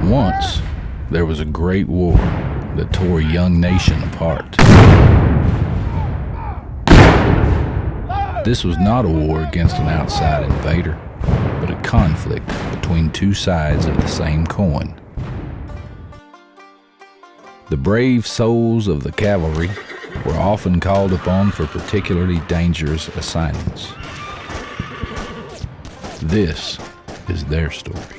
Once, there was a great war that tore a young nation apart. This was not a war against an outside invader, but a conflict between two sides of the same coin. The brave souls of the cavalry were often called upon for particularly dangerous assignments. This is their story.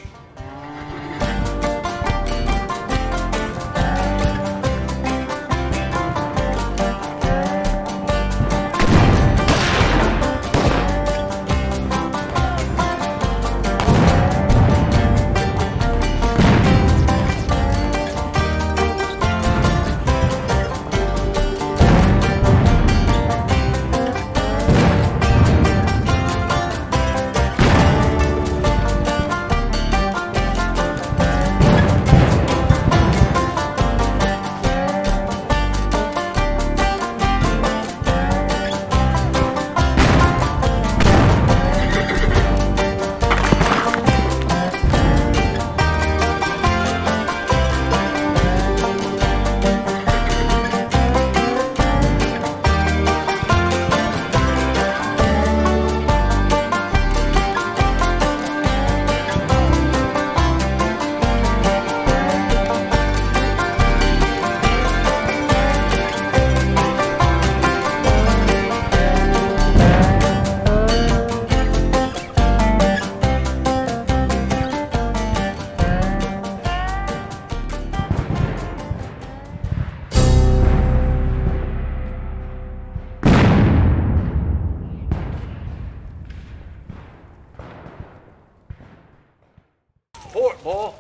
Fort, boy.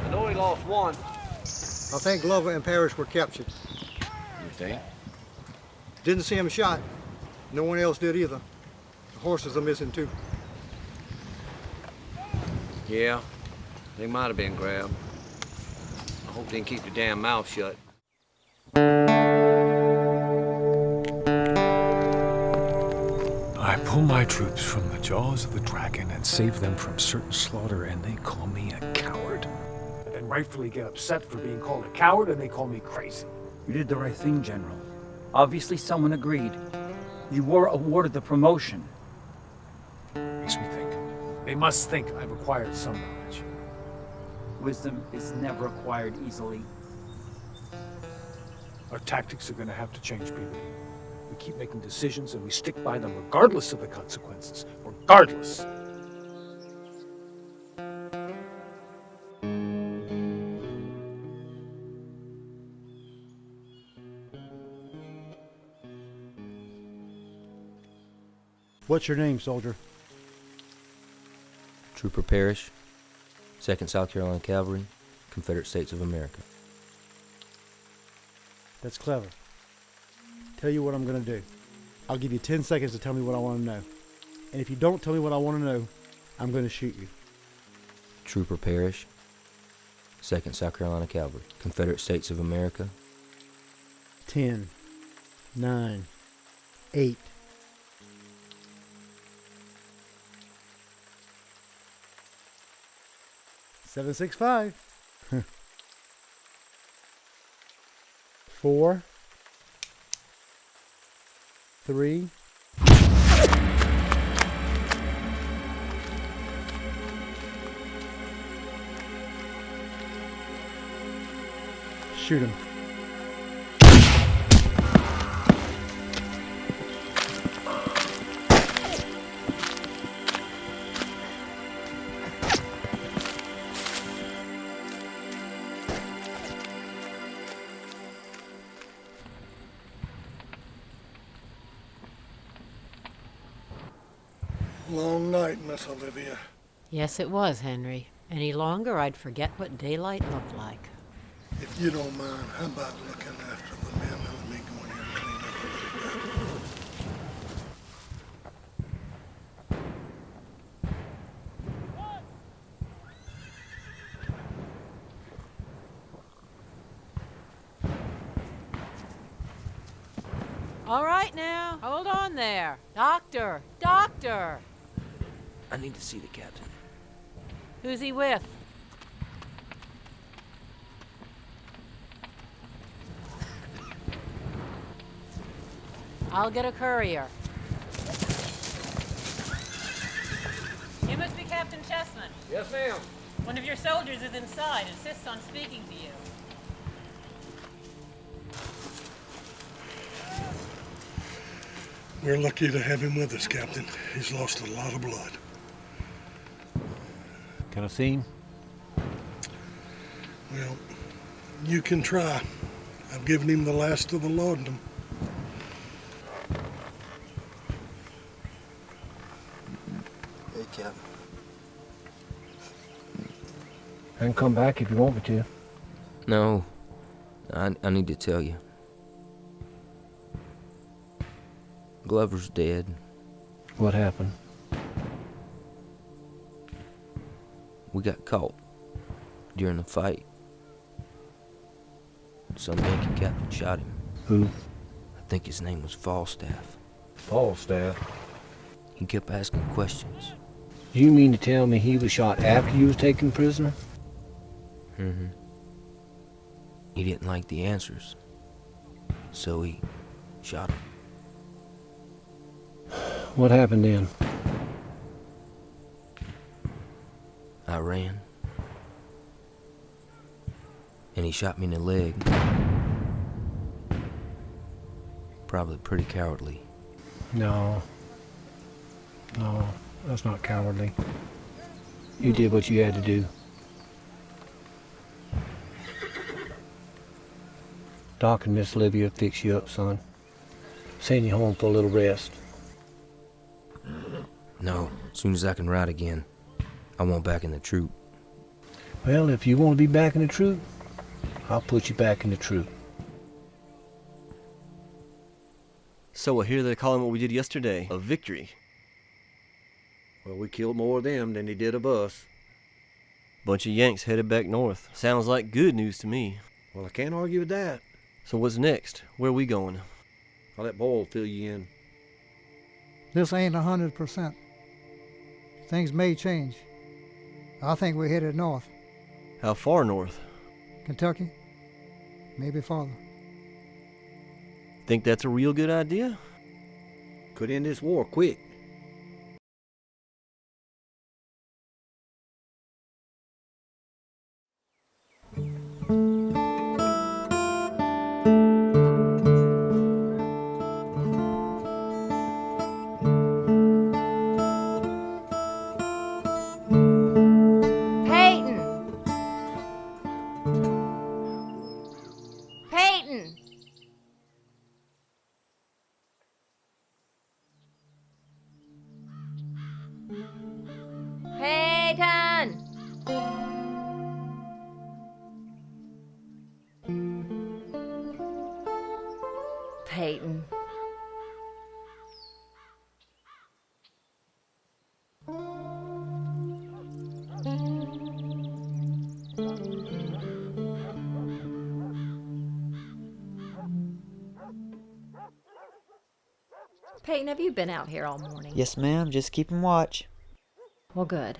I know he lost one. I think Glover and Parrish were captured. You think? Didn't see him shot. No one else did either. The horses are missing too. Yeah, they might have been grabbed. I hope they can keep their damn mouth shut. I pull my troops from the jaws of the dragon and save them from certain slaughter, and they call me a coward. And then rightfully get upset for being called a coward, and they call me crazy. You did the right thing, General. Obviously someone agreed. You were awarded the promotion. Makes me think. They must think I've acquired some knowledge. Wisdom is never acquired easily. Our tactics are going to have to change, Peabody. We keep making decisions and we stick by them regardless of the consequences. Regardless. What's your name, soldier? Trooper Parrish, 2nd South Carolina Cavalry, Confederate States of America. That's clever. Tell you what I'm going to do. I'll give you 10 seconds to tell me what I want to know. And if you don't tell me what I want to know, I'm going to shoot you. Trooper Parrish, 2nd South Carolina Cavalry, Confederate States of America. 10, 9, 8. Seven, 6, 5. 4, 3. Shoot him. Long night, Miss Olivia. Yes, it was, Henry. Any longer, I'd forget what daylight looked like. If you don't mind, how about looking after the men and let me go in here and clean up a little bit? All right now, hold on there. Doctor! Doctor! I need to see the captain. Who's he with? I'll get a courier. You must be Captain Chessman. Yes, ma'am. One of your soldiers is inside, insists on speaking to you. We're lucky to have him with us, Captain. He's lost a lot of blood. Can I see him? Well, you can try. I've given him the last of the laudanum. Hey, Captain. I can come back if you want me to. No, I need to tell you. Glover's dead. What happened? We got caught during the fight. Some Yankee captain shot him. Who? I think his name was Falstaff. Falstaff. He kept asking questions. You mean to tell me he was shot after you was taken prisoner? Mm-hmm. He didn't like the answers, so he shot him. What happened then? I ran, and he shot me in the leg. Probably pretty cowardly. No, that's not cowardly. You did what you had to do. Doc and Miss Olivia fix you up, son. Send you home for a little rest. No, as soon as I can ride again, I want back in the troop. Well, if you want to be back in the troop, I'll put you back in the troop. So I hear they're calling what we did yesterday a victory. Well, we killed more of them than they did of us. Bunch of Yanks headed back north. Sounds like good news to me. Well, I can't argue with that. So what's next? Where are we going? I'll let Boyle fill you in. This ain't 100%. Things may change. I think we're headed north. How far north? Kentucky, maybe farther. Think that's a real good idea? Could end this war quick. Peyton. Peyton, have you been out here all morning? Yes, ma'am. Just keeping watch. Well, good.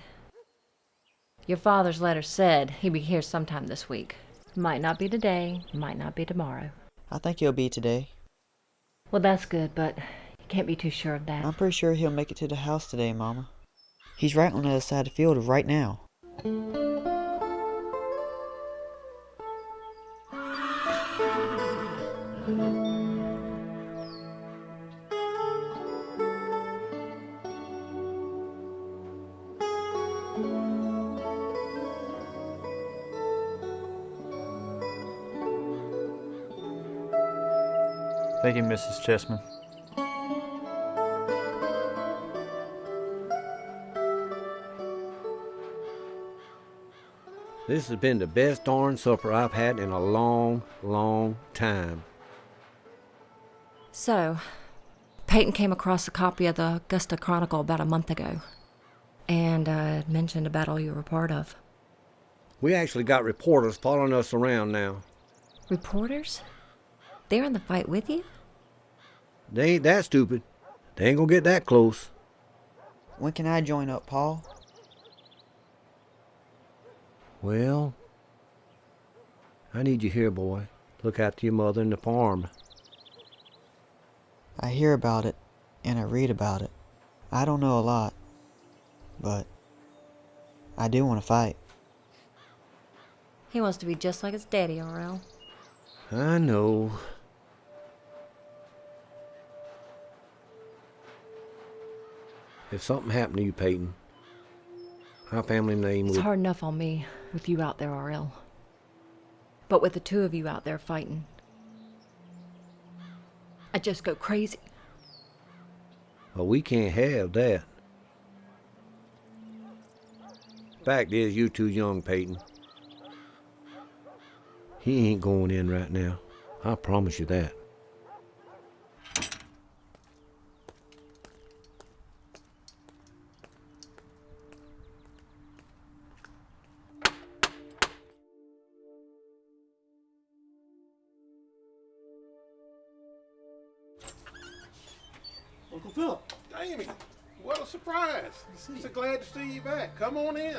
Your father's letter said he'd be here sometime this week. Might not be today, might not be tomorrow. I think he'll be today. Well, that's good, but you can't be too sure of that. I'm pretty sure he'll make it to the house today, Mama. He's right on the other side of the field right now. Thank you, Mrs. Chessman. This has been the best darn supper I've had in a long, long time. So, Peyton came across a copy of the Augusta Chronicle about a month ago. And it mentioned a battle you were part of. We actually got reporters following us around now. Reporters? They're in the fight with you? They ain't that stupid. They ain't gonna get that close. When can I join up, Paul? Well, I need you here, boy. Look after your mother and the farm. I hear about it, and I read about it. I don't know a lot, but I do want to fight. He wants to be just like his daddy, R.L. I know. If something happened to you, Peyton, our family name It's would... hard enough on me with you out there, R.L. But with the two of you out there fighting, I just go crazy. Well, we can't have that. Fact is, you too young, Peyton. He ain't going in right now. I promise you that. Uncle Philip. Damien, what a surprise. So glad to see you back. Come on in.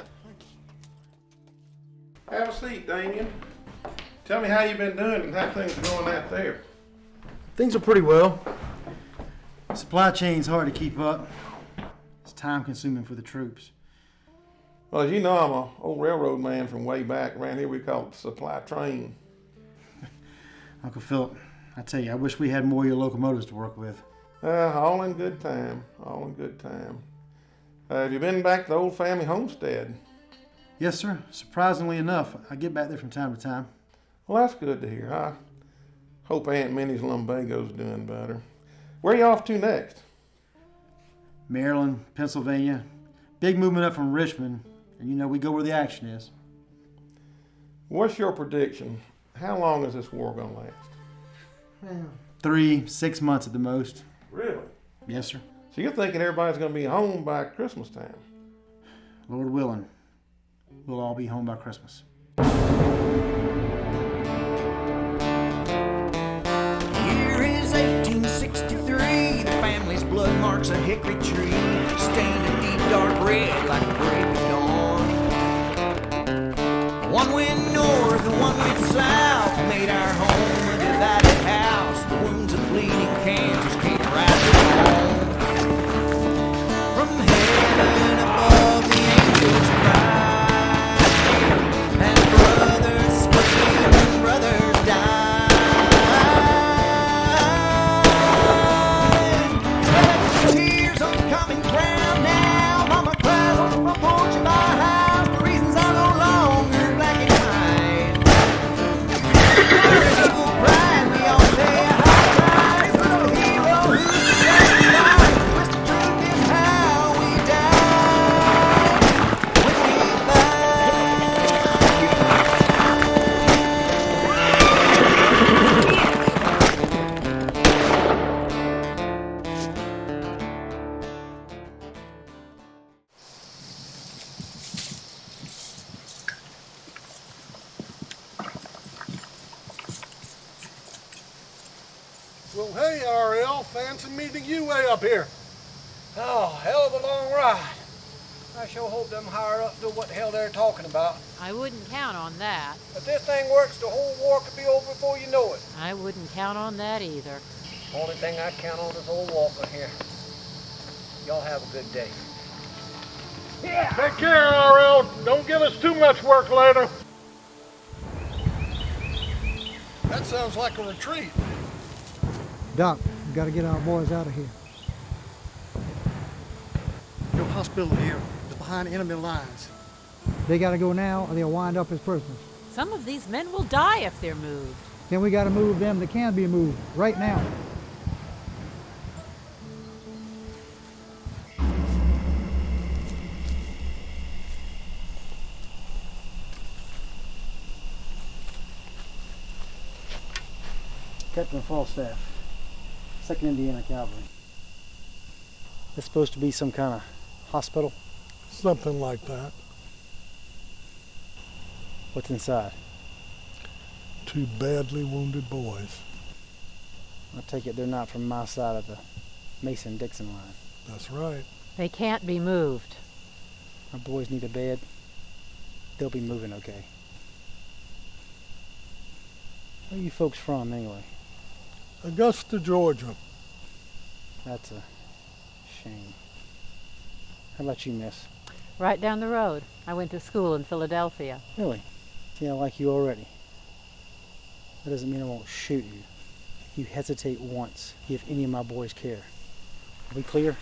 Have a seat, Damien. Tell me how you've been doing and how things are going out there. Things are pretty well. Supply chain's hard to keep up. It's time consuming for the troops. Well, as you know, I'm an old railroad man from way back. Around here we call it the supply train. Uncle Philip, I tell you, I wish we had more of your locomotives to work with. All in good time. All in good time. Have you been back to the old family homestead? Yes, sir. Surprisingly enough, I get back there from time to time. Well, that's good to hear. I hope Aunt Minnie's lumbago's doing better. Where are you off to next? Maryland, Pennsylvania. Big movement up from Richmond. And you know, we go where the action is. What's your prediction? How long is this war going to last? 3-6 months at the most. Really? Yes, sir. So you're thinking everybody's going to be home by Christmas time? Lord willing, we'll all be home by Christmas. Year is 1863. The family's blood marks a hickory tree, stained a deep dark red like a break of dawn. One went north and one went south, made our home a divided house. The wounds of bleeding Kansas came right home. From heaven above, the angels cried, and brothers screamed and brothers died. Tears on common ground now. Mama cries on the front porch of our house. The reasons are no longer black and white. There's equal pride, we all pay a high price for the hero who's the sacrifice. Twisted truth is how we die when we Well, hey, R.L., fancy meeting you way up here. Oh, hell of a long ride. I sure hope them higher ups know what the hell they're talking about. I wouldn't count on that. If this thing works, the whole war could be over before you know it. I wouldn't count on that either. Only thing I count on is old Walker here. Y'all have a good day. Yeah. Take care, R.L. Don't give us too much work later. That sounds like a retreat. Doc, we got to get our boys out of here. No hospital here. They're behind enemy lines. They got to go now or they'll wind up as prisoners. Some of these men will die if they're moved. Then we got to move them that can be moved right now. Captain Falstaff, 2nd Indiana Cavalry. This supposed to be some kind of hospital? Something like that. What's inside? 2 badly wounded boys. I take it they're not from my side of the Mason-Dixon line. That's right. They can't be moved. My boys need a bed. They'll be moving okay. Where are you folks from, anyway? Augusta, Georgia. That's a shame. How about you, miss? Right down the road. I went to school in Philadelphia. Really? See, I like you already. That doesn't mean I won't shoot you. If you hesitate once, if any of my boys care. Are we clear?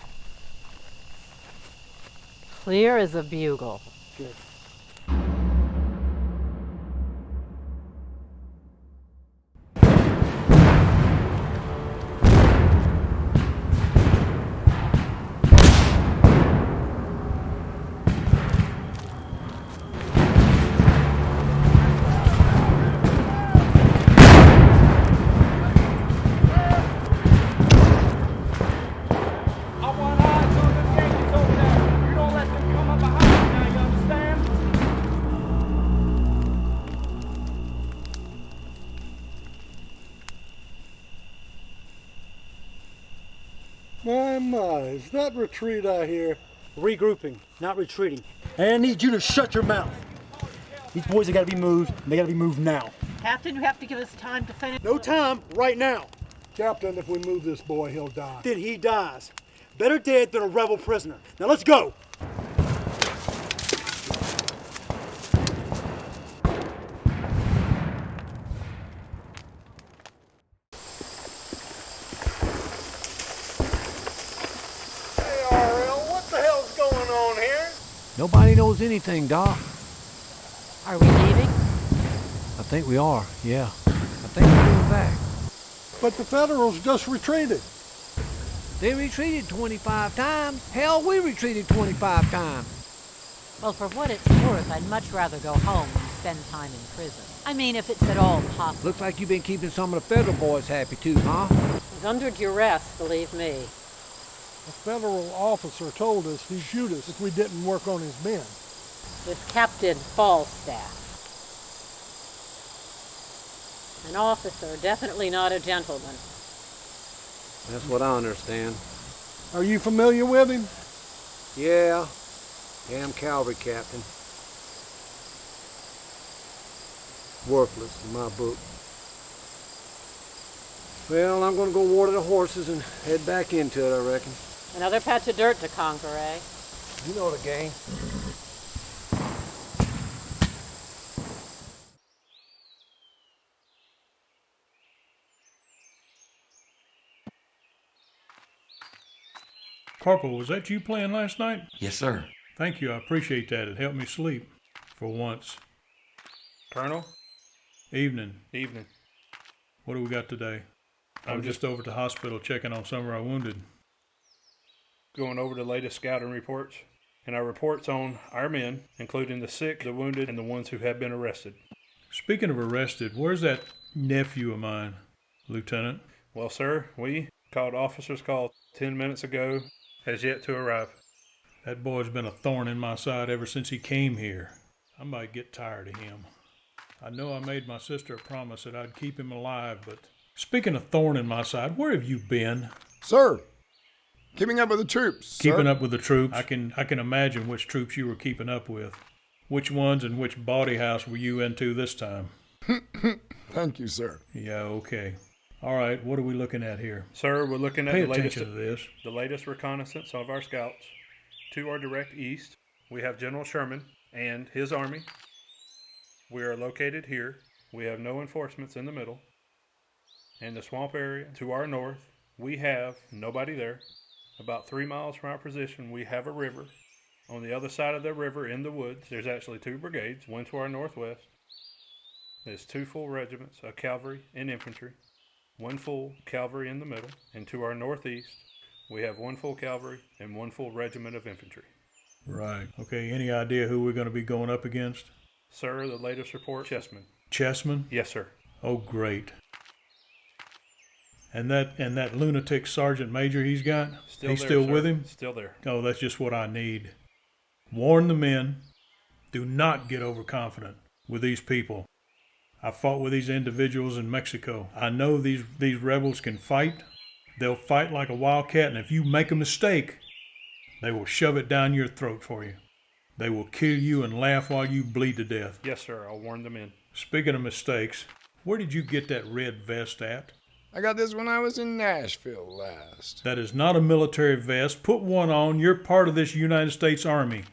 Clear as a bugle. Good. My, is that retreat I hear? Regrouping, not retreating. And I need you to shut your mouth. These boys have got to be moved, and they got to be moved now. Captain, you have to give us time to finish. No time, right now. Captain, if we move this boy, he'll die. Then he dies. Better dead than a rebel prisoner. Now let's go. Nobody knows anything, Doc. Are we leaving? I think we are, yeah. I think we're going back. But the Federals just retreated. They retreated 25 times. Hell, we retreated 25 times. Well, for what it's worth, I'd much rather go home than spend time in prison. I mean, if it's at all possible. Looks like you've been keeping some of the Federal boys happy too, huh? He's under duress, believe me. A federal officer told us he'd shoot us if we didn't work on his men. It's Captain Falstaff. An officer, definitely not a gentleman. That's what I understand. Are you familiar with him? Yeah. Yeah, I'm cavalry captain. Worthless in my book. Well, I'm gonna go water the horses and head back into it, I reckon. Another patch of dirt to conquer, eh? You know the game. Corporal, was that you playing last night? Yes, sir. Thank you, I appreciate that. It helped me sleep. For once. Colonel? Evening. Evening. What do we got today? I'm just over at the hospital checking on some of our wounded. Going over the latest scouting reports, and our reports on our men, including the sick, the wounded, and the ones who have been arrested. Speaking of arrested, where's that nephew of mine, Lieutenant? Well, sir, we called officers call 10 minutes ago, has yet to arrive. That boy's been a thorn in my side ever since he came here. I might get tired of him. I know I made my sister a promise that I'd keep him alive, but speaking of thorn in my side, where have you been? Sir, keeping up with the troops. Keeping up with the troops? I can imagine which troops you were keeping up with. Which ones and which bawdy house were you into this time? Thank you, sir. Yeah, okay. All right, what are we looking at here? Sir, we're looking at Pay the latest attention to this. The latest reconnaissance of our scouts. To our direct east, we have General Sherman and his army. We are located here. We have no enforcements in the middle. In the swamp area to our north, we have nobody there. About 3 miles from our position, we have a river. On the other side of the river in the woods, there's actually 2 brigades, one to our northwest. There's 2 full regiments of cavalry and infantry, 1 full cavalry in the middle, and to our northeast, we have 1 full cavalry and 1 full regiment of infantry. Right. Okay, any idea who we're going to be going up against? Sir, the latest report, Chessman. Chessman? Yes, sir. Oh, great. And that lunatic sergeant major he's got? He's there, still sir. with him? Still there. Oh, that's just what I need. Warn the men. Do not get overconfident with these people. I fought with these individuals in Mexico. I know these rebels can fight. They'll fight like a wildcat, and if you make a mistake, they will shove it down your throat for you. They will kill you and laugh while you bleed to death. Yes, sir. I'll warn the men. Speaking of mistakes, where did you get that red vest at? I got this when I was in Nashville last. That is not a military vest. Put one on. You're part of this United States Army.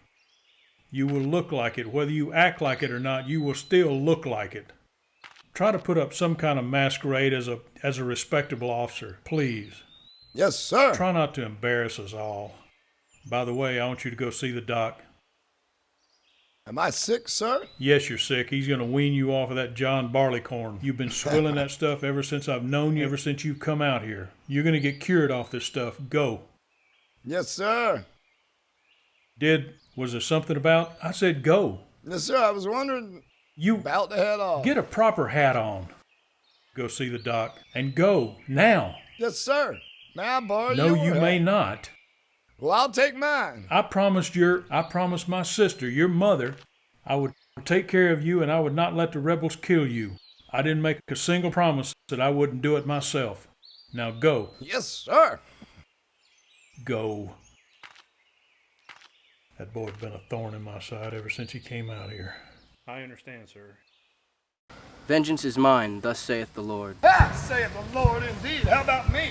You will look like it. Whether you act like it or not, you will still look like it. Try to put up some kind of masquerade as a respectable officer, please. Yes, sir. Try not to embarrass us all. By the way, I want you to go see the doc. Am I sick, sir? Yes, you're sick. He's going to wean you off of that John Barleycorn. You've been swilling that stuff ever since I've known you, ever since you've come out here. You're going to get cured off this stuff. Go. Yes, sir. Was there something about? I said go. Yes, sir. I was wondering about to head off. Get a proper hat on. Go see the doc. And go, now. Yes, sir. May I borrow No, your you hat? may not. Well, I'll take mine. I promised my sister, your mother, I would take care of you and I would not let the rebels kill you. I didn't make a single promise that I wouldn't do it myself. Now go. Yes, sir. Go. That boy's been a thorn in my side ever since he came out here. I understand, sir. Vengeance is mine, thus saith the Lord. Ah, saith the Lord indeed. How about me?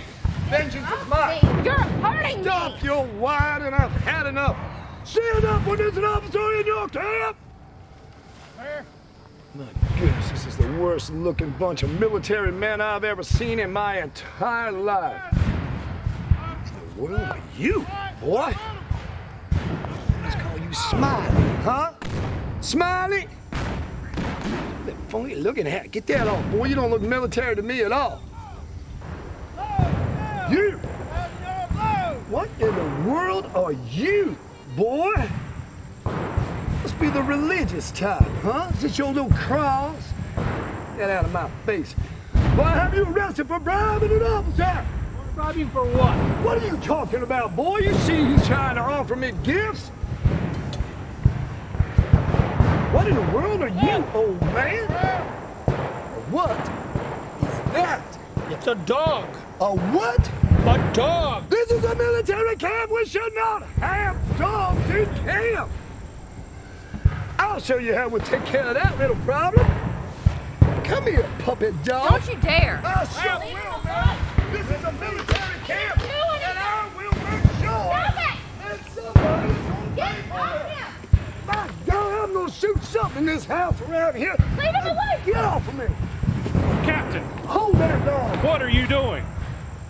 Vengeance is mine. You're hurting Stop your whining. I've had enough. Stand up when there's an officer in your camp. My goodness, this is the worst looking bunch of military men I've ever seen in my entire life. What the world are you, boy? Let's call you Smiley, huh? Smiley? That funky looking hat. Get that off, boy. You don't look military to me at all. You! What in the world are you, boy? Must be the religious type, huh? Is this your little cross? Get out of my face. Why have you arrested for bribing an officer? Bribing for what? What are you talking about, boy? You see he's trying to offer me gifts? What in the world are you, old man? What is that? It's a dog. A what? A dog. This is a military camp. We should not have dogs in camp. I'll show you how we'll take care of that little problem. Come here, puppet dog. Don't you dare. I sure will, man. This is a military camp, and I will make sure that somebody's going to pay for it. My God, I'm going to shoot something in this house around here. Leave him away. Get off of me. Captain! Hold that dog. What are you doing?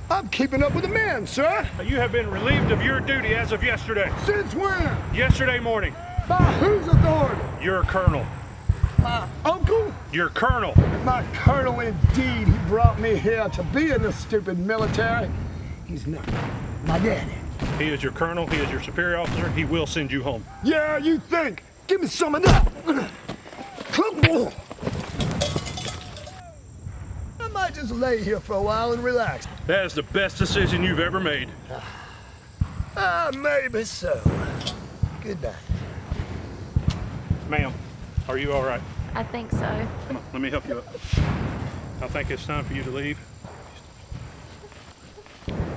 I'm keeping up with the men, sir. You have been relieved of your duty as of yesterday. Since when? Yesterday morning. By whose authority? Your colonel. My uncle? Your colonel. My colonel, indeed. He brought me here to be in the stupid military. He's not my daddy. He is your colonel. He is your superior officer. He will send you home. Yeah, you think? Give me some of that. I might just lay here for a while and relax. That is the best decision you've ever made. Maybe so. Good night. Ma'am, are you all right? I think so. Come on, let me help you up. I think it's time for you to leave.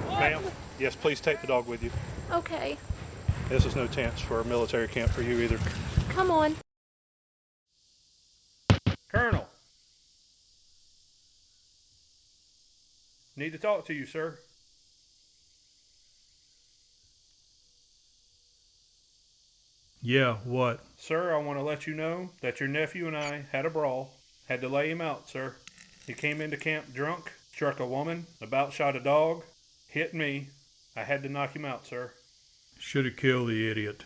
Ma'am, yes, please take the dog with you. Okay. This is no chance for a military camp for you either. Come on. Colonel. Need to talk to you, sir. Yeah, what? Sir, I want to let you know that your nephew and I had a brawl. Had to lay him out, sir. He came into camp drunk, struck a woman, about shot a dog, hit me. I had to knock him out, sir. Should have killed the idiot.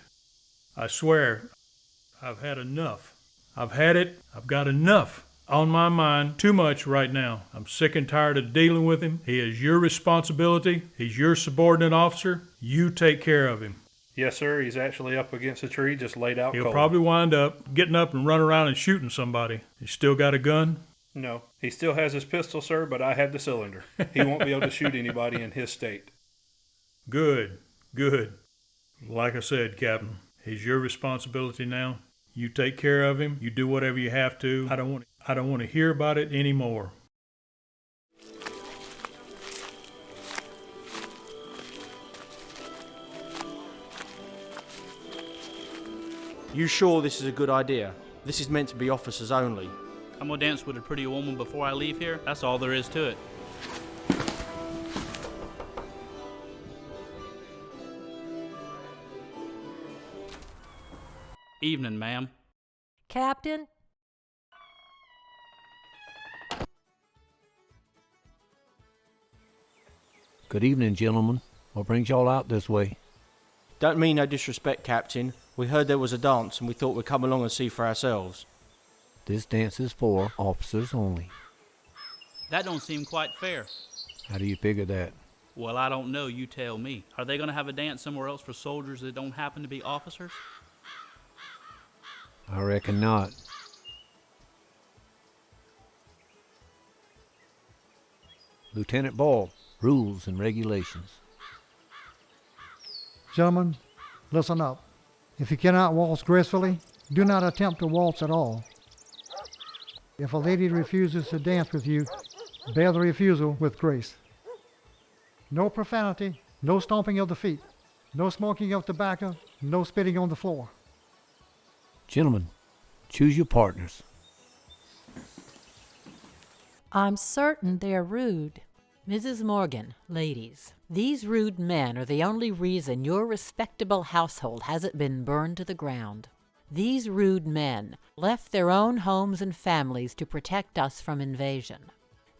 I swear, I've had enough. I've had it. I've got enough on my mind. Too much right now. I'm sick and tired of dealing with him. He is your responsibility. He's your subordinate officer. You take care of him. Yes, sir. He's actually up against a tree, just laid out He'll cold. probably wind up getting up and running around and shooting somebody. He's still got a gun? No. He still has his pistol, sir, but I have the cylinder. He won't be able to shoot anybody in his state. Good. Good. Like I said, Captain, he's your responsibility now. You take care of him. You do whatever you have to. I don't want to hear about it anymore. You sure this is a good idea? This is meant to be officers only. I'm gonna dance with a pretty woman before I leave here. That's all there is to it. Evening, ma'am. Captain? Good evening, gentlemen. What brings y'all out this way? Don't mean no disrespect, Captain. We heard there was a dance and we thought we'd come along and see for ourselves. This dance is for officers only. That don't seem quite fair. How do you figure that? Well, I don't know. You tell me. Are they going to have a dance somewhere else for soldiers that don't happen to be officers? I reckon not. Lieutenant Ball, rules and regulations. Gentlemen, listen up. If you cannot waltz gracefully, do not attempt to waltz at all. If a lady refuses to dance with you, bear the refusal with grace. No profanity, no stomping of the feet, no smoking of tobacco, no spitting on the floor. Gentlemen, choose your partners. I'm certain they're rude. Mrs. Morgan, ladies, these rude men are the only reason your respectable household hasn't been burned to the ground. These rude men left their own homes and families to protect us from invasion.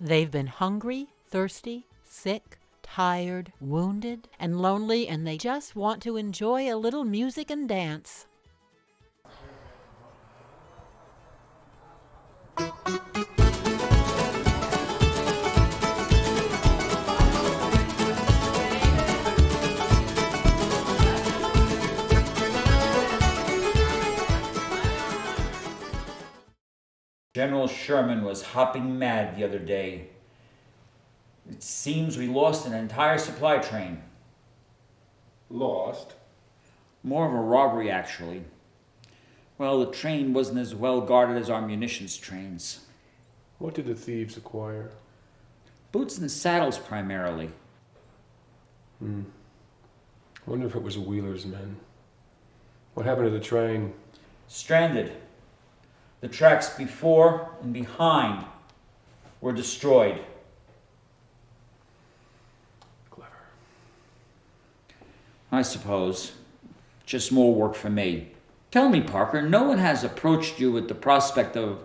They've been hungry, thirsty, sick, tired, wounded, and lonely, and they just want to enjoy a little music and dance. General Sherman was hopping mad the other day. It seems we lost an entire supply train. Lost? More of a robbery, actually. Well, the train wasn't as well guarded as our munitions trains. What did the thieves acquire? Boots and saddles, primarily. Wonder if it was Wheeler's men. What happened to the train? Stranded. The tracks before and behind were destroyed. Clever. I suppose. Just more work for me. Tell me, Parker, no one has approached you with the prospect of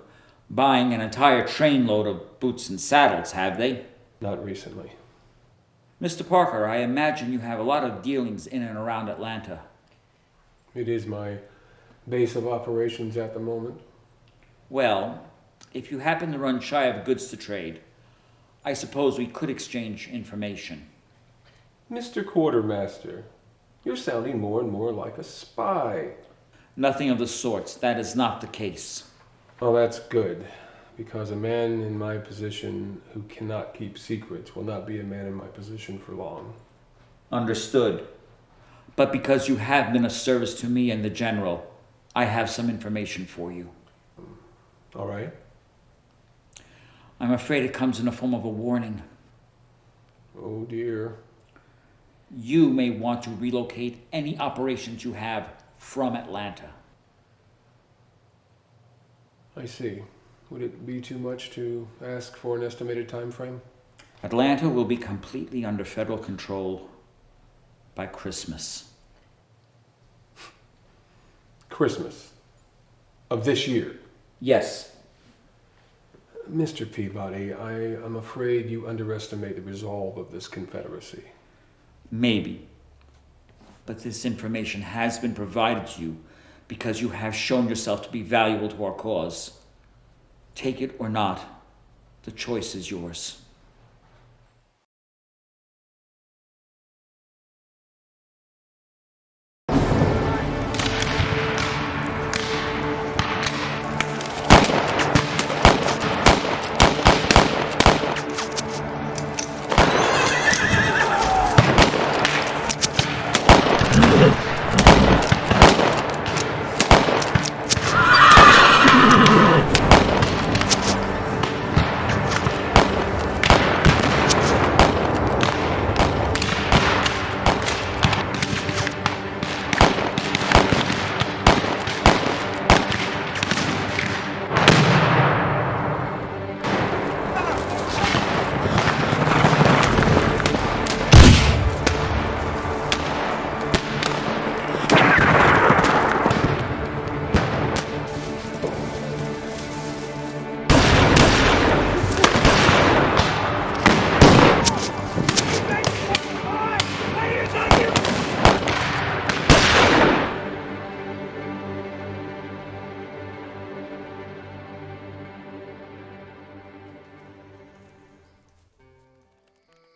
buying an entire trainload of boots and saddles, have they? Not recently. Mr. Parker, I imagine you have a lot of dealings in and around Atlanta. It is my base of operations at the moment. Well, if you happen to run shy of goods to trade, I suppose we could exchange information. Mr. Quartermaster, you're sounding more and more like a spy. Nothing of the sorts. That is not the case. Oh, that's good, because a man in my position who cannot keep secrets will not be a man in my position for long. Understood. But because you have been of service to me and the General, I have some information for you. All right. I'm afraid it comes in the form of a warning. Oh dear. You may want to relocate any operations you have from Atlanta. I see. Would it be too much to ask for an estimated time frame? Atlanta will be completely under federal control by Christmas. Christmas of this year? Yes. Mr. Peabody, I am afraid you underestimate the resolve of this Confederacy. Maybe. But this information has been provided to you because you have shown yourself to be valuable to our cause. Take it or not, the choice is yours.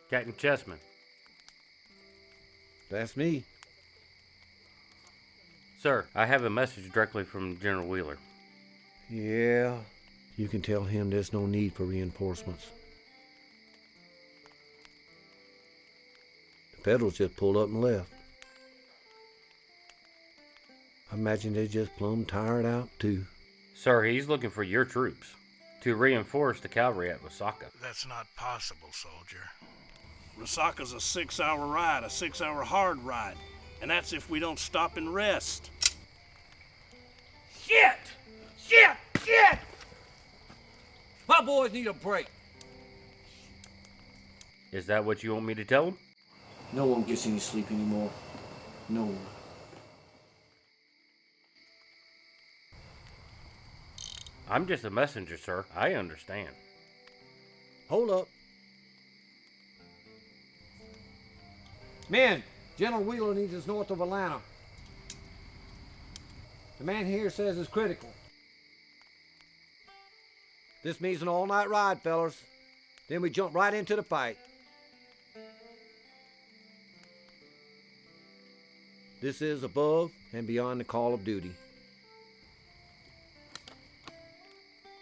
Captain Chessman. That's me. Sir, I have a message directly from General Wheeler. Yeah, you can tell him there's no need for reinforcements. The Federals just pulled up and left. I imagine they're just plumb tired out, too. Sir, he's looking for your troops to reinforce the cavalry at Resaca. That's not possible, soldier. Resaca's a 6-hour ride, a 6-hour hard ride. And that's if we don't stop and rest. Shit! Shit! Shit! My boys need a break. Is that what you want me to tell him? No one gets any sleep anymore. No one. I'm just a messenger, sir. I understand. Hold up. Men, General Wheeler needs us north of Atlanta. The man here says it's critical. This means an all-night ride, fellas. Then we jump right into the fight. This is above and beyond the call of duty.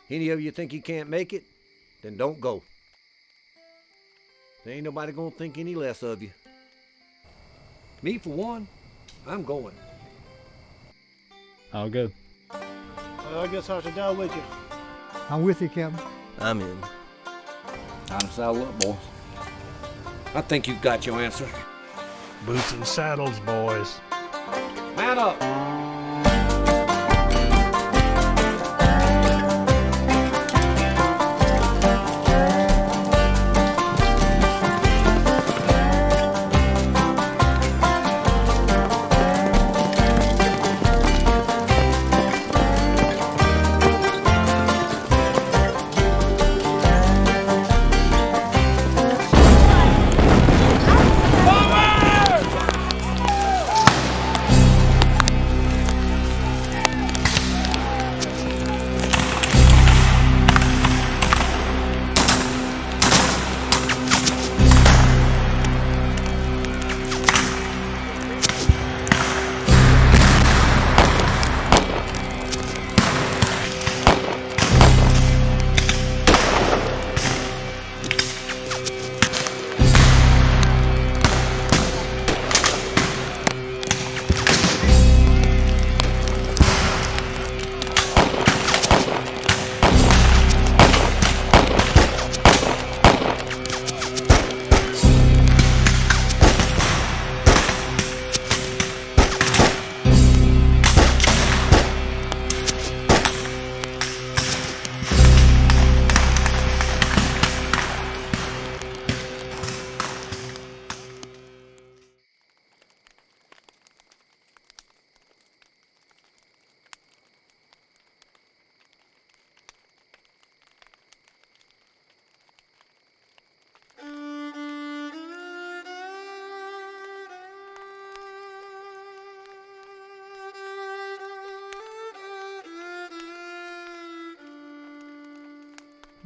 Any of you think you can't make it? Then don't go. There ain't nobody gonna think any less of you. Me, for one, I'm going. I'll go. Well, I guess I should go with you. I'm with you, Captain. I'm in. Time to saddle up, boys. I think you've got your answer. Boots and saddles, boys. Man up!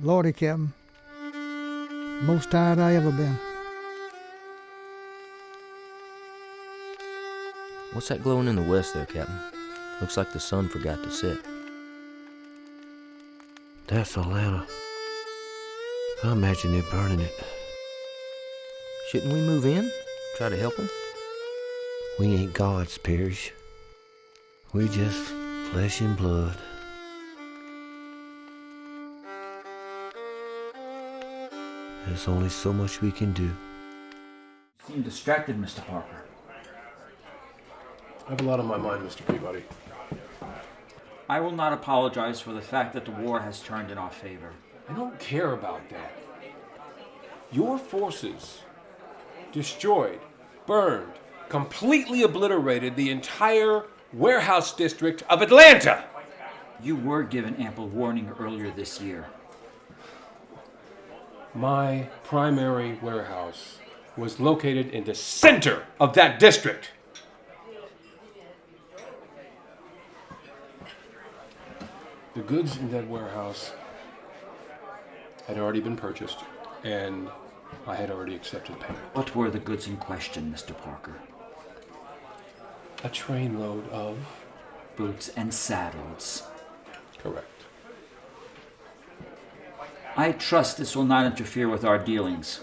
Lordy, Captain. Most tired I ever been. What's that glowing in the west there, Captain? Looks like the sun forgot to set. That's Atlanta. I imagine they're burning it. Shouldn't we move in? Try to help them? We ain't gods, Parrish. We just flesh and blood. There's only so much we can do. You seem distracted, Mr. Parker. I have a lot on my mind, Mr. Peabody. I will not apologize for the fact that the war has turned in our favor. I don't care about that. Your forces destroyed, burned, completely obliterated the entire warehouse district of Atlanta. You were given ample warning earlier this year. My primary warehouse was located in the center of that district. The goods in that warehouse had already been purchased, and I had already accepted payment. What were the goods in question, Mr. Parker? A trainload of... Boots and saddles. Correct. I trust this will not interfere with our dealings.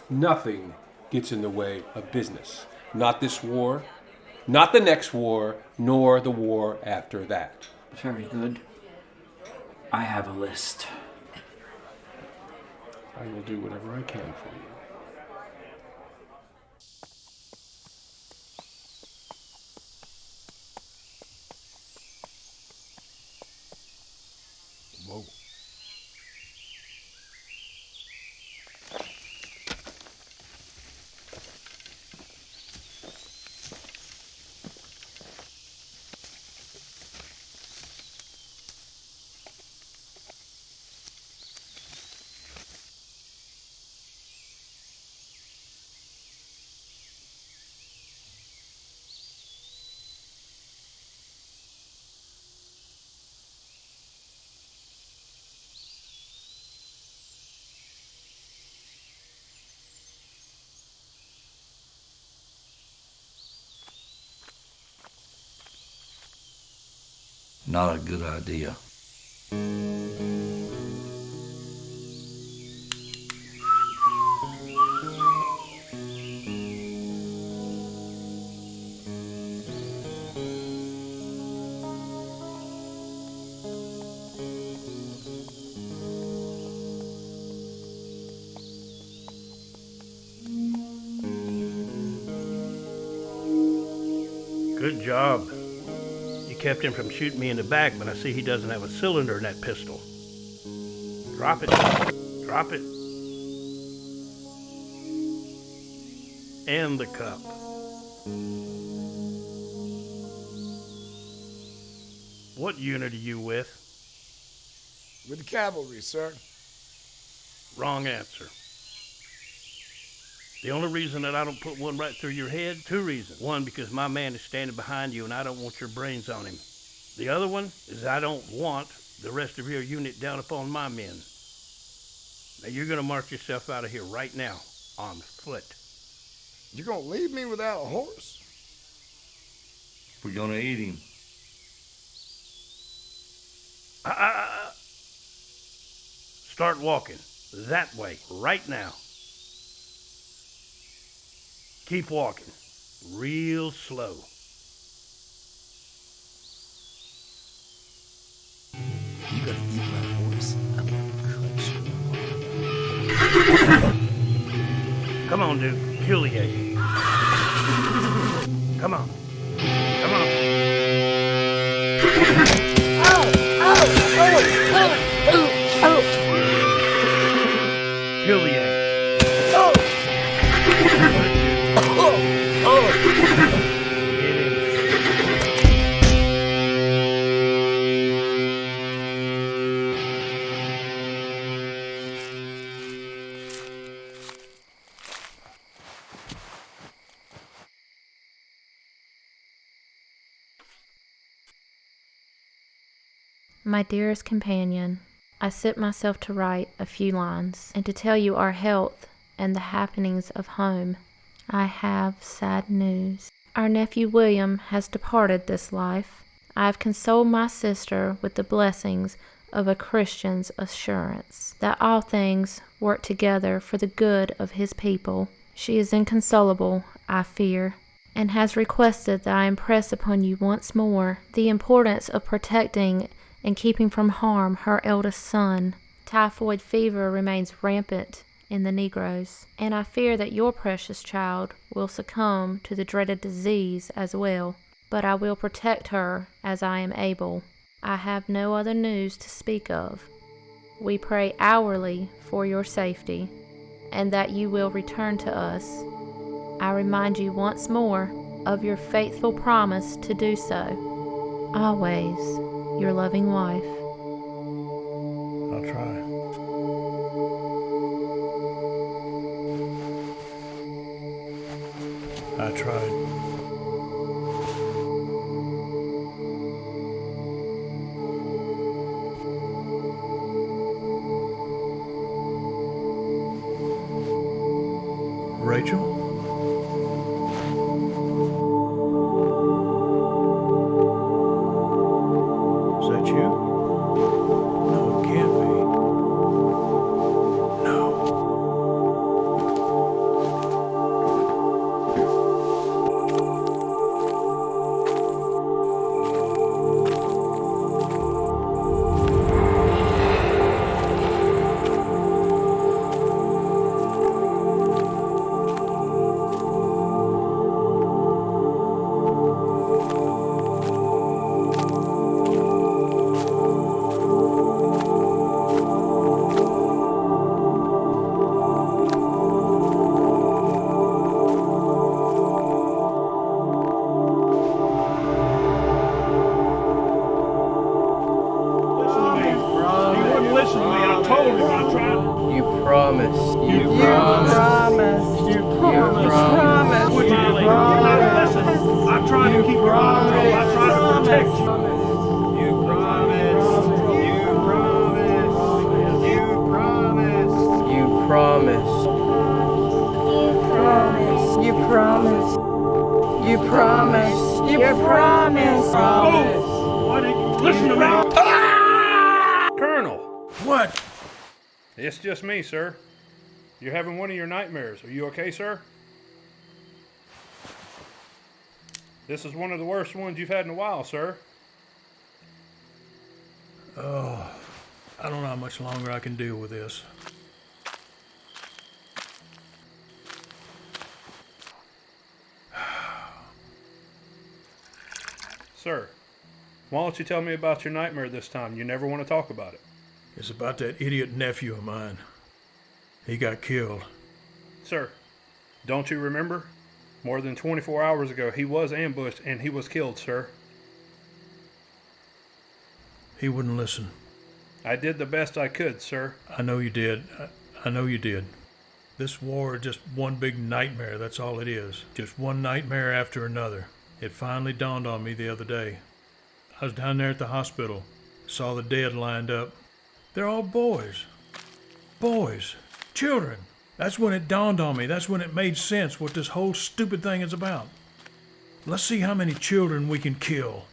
Nothing gets in the way of business. Not this war, not the next war, nor the war after that. Very good. I have a list. I will do whatever I can for you. Whoa. Not a good idea. Good job. You kept him from shooting me in the back, but I see he doesn't have a cylinder in that pistol. Drop it. Drop it. And the cup. What unit are you with? With the cavalry, sir. Wrong answer. The only reason that I don't put one right through your head, two reasons. One, because my man is standing behind you and I don't want your brains on him. The other one is I don't want the rest of your unit down upon my men. Now you're gonna march yourself out of here right now, on foot. You're gonna leave me without a horse? We're gonna eat him. Start walking. That way, right now. Keep walking. Real slow. You gotta eat my horse. I'm gonna cut you. Come on, dude. Kill the egg. Come on. Come on. Kill the egg. My dearest companion, I set myself to write a few lines and to tell you our health and the happenings of home. I have sad news. Our nephew William has departed this life. I have consoled my sister with the blessings of a Christian's assurance that all things work together for the good of his people. She is inconsolable, I fear, and has requested that I impress upon you once more the importance of protecting and keeping from harm her eldest son. Typhoid fever remains rampant in the Negroes, and I fear that your precious child will succumb to the dreaded disease as well. But I will protect her as I am able. I have no other news to speak of. We pray hourly for your safety, and that you will return to us. I remind you once more of your faithful promise to do so. Always, your loving wife. I'll try. I tried. Rachel? Is that you? No, it can't be. Colonel! What? It's just me, sir. You're having one of your nightmares. Are you okay, sir? This is one of the worst ones you've had in a while, sir. Oh, I don't know how much longer I can deal with this. Sir, why don't you tell me about your nightmare this time? You never want to talk about it. It's about that idiot nephew of mine. He got killed. Sir, don't you remember? More than 24 hours ago, he was ambushed and he was killed, sir. He wouldn't listen. I did the best I could, sir. I know you did. I know you did. This war is just one big nightmare, that's all it is. Just one nightmare after another. It finally dawned on me the other day. I was down there at the hospital, saw the dead lined up. They're all boys. Boys. Children. That's when it dawned on me. That's when it made sense what this whole stupid thing is about. Let's see how many children we can kill.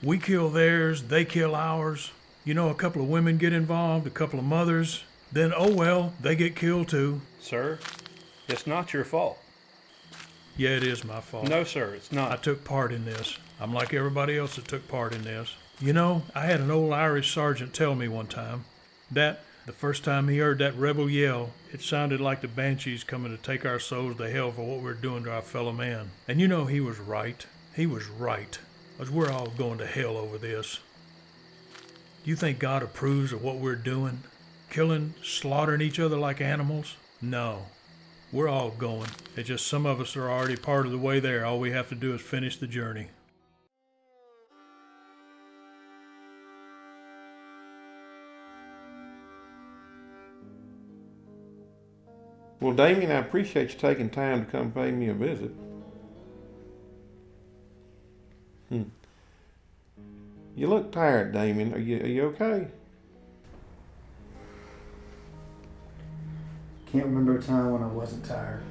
We kill theirs, they kill ours. You know, a couple of women get involved, a couple of mothers. Then, oh well, they get killed too. Sir, it's not your fault. Yeah, it is my fault. No, sir, it's not. I took part in this. I'm like everybody else that took part in this. You know, I had an old Irish sergeant tell me one time that the first time he heard that rebel yell, it sounded like the banshees coming to take our souls to hell for what we're doing to our fellow man. And you know, he was right. He was right. Because we're all going to hell over this. Do you think God approves of what we're doing? Killing, slaughtering each other like animals? No. We're all going. It's just some of us are already part of the way there. All we have to do is finish the journey. Well, Damien, I appreciate you taking time to come pay me a visit. You look tired, Damien. Are you okay? Can't remember a time when I wasn't tired.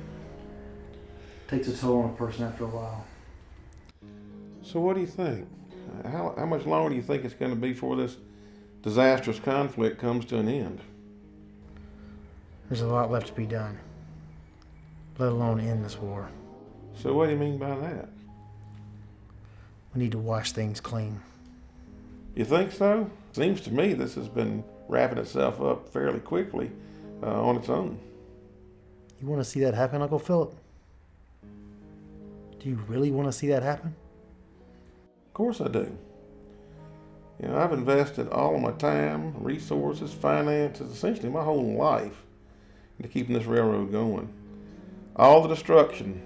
Takes a toll on a person after a while. So what do you think? How much longer do you think it's going to be before this disastrous conflict comes to an end? There's a lot left to be done, let alone end this war. So what do you mean by that? We need to wash things clean. You think so? Seems to me this has been wrapping itself up fairly quickly on its own. You want to see that happen, Uncle Philip? Do you really want to see that happen? Of course I do. You know, I've invested all of my time, resources, finances, essentially my whole life into keeping this railroad going. All the destruction,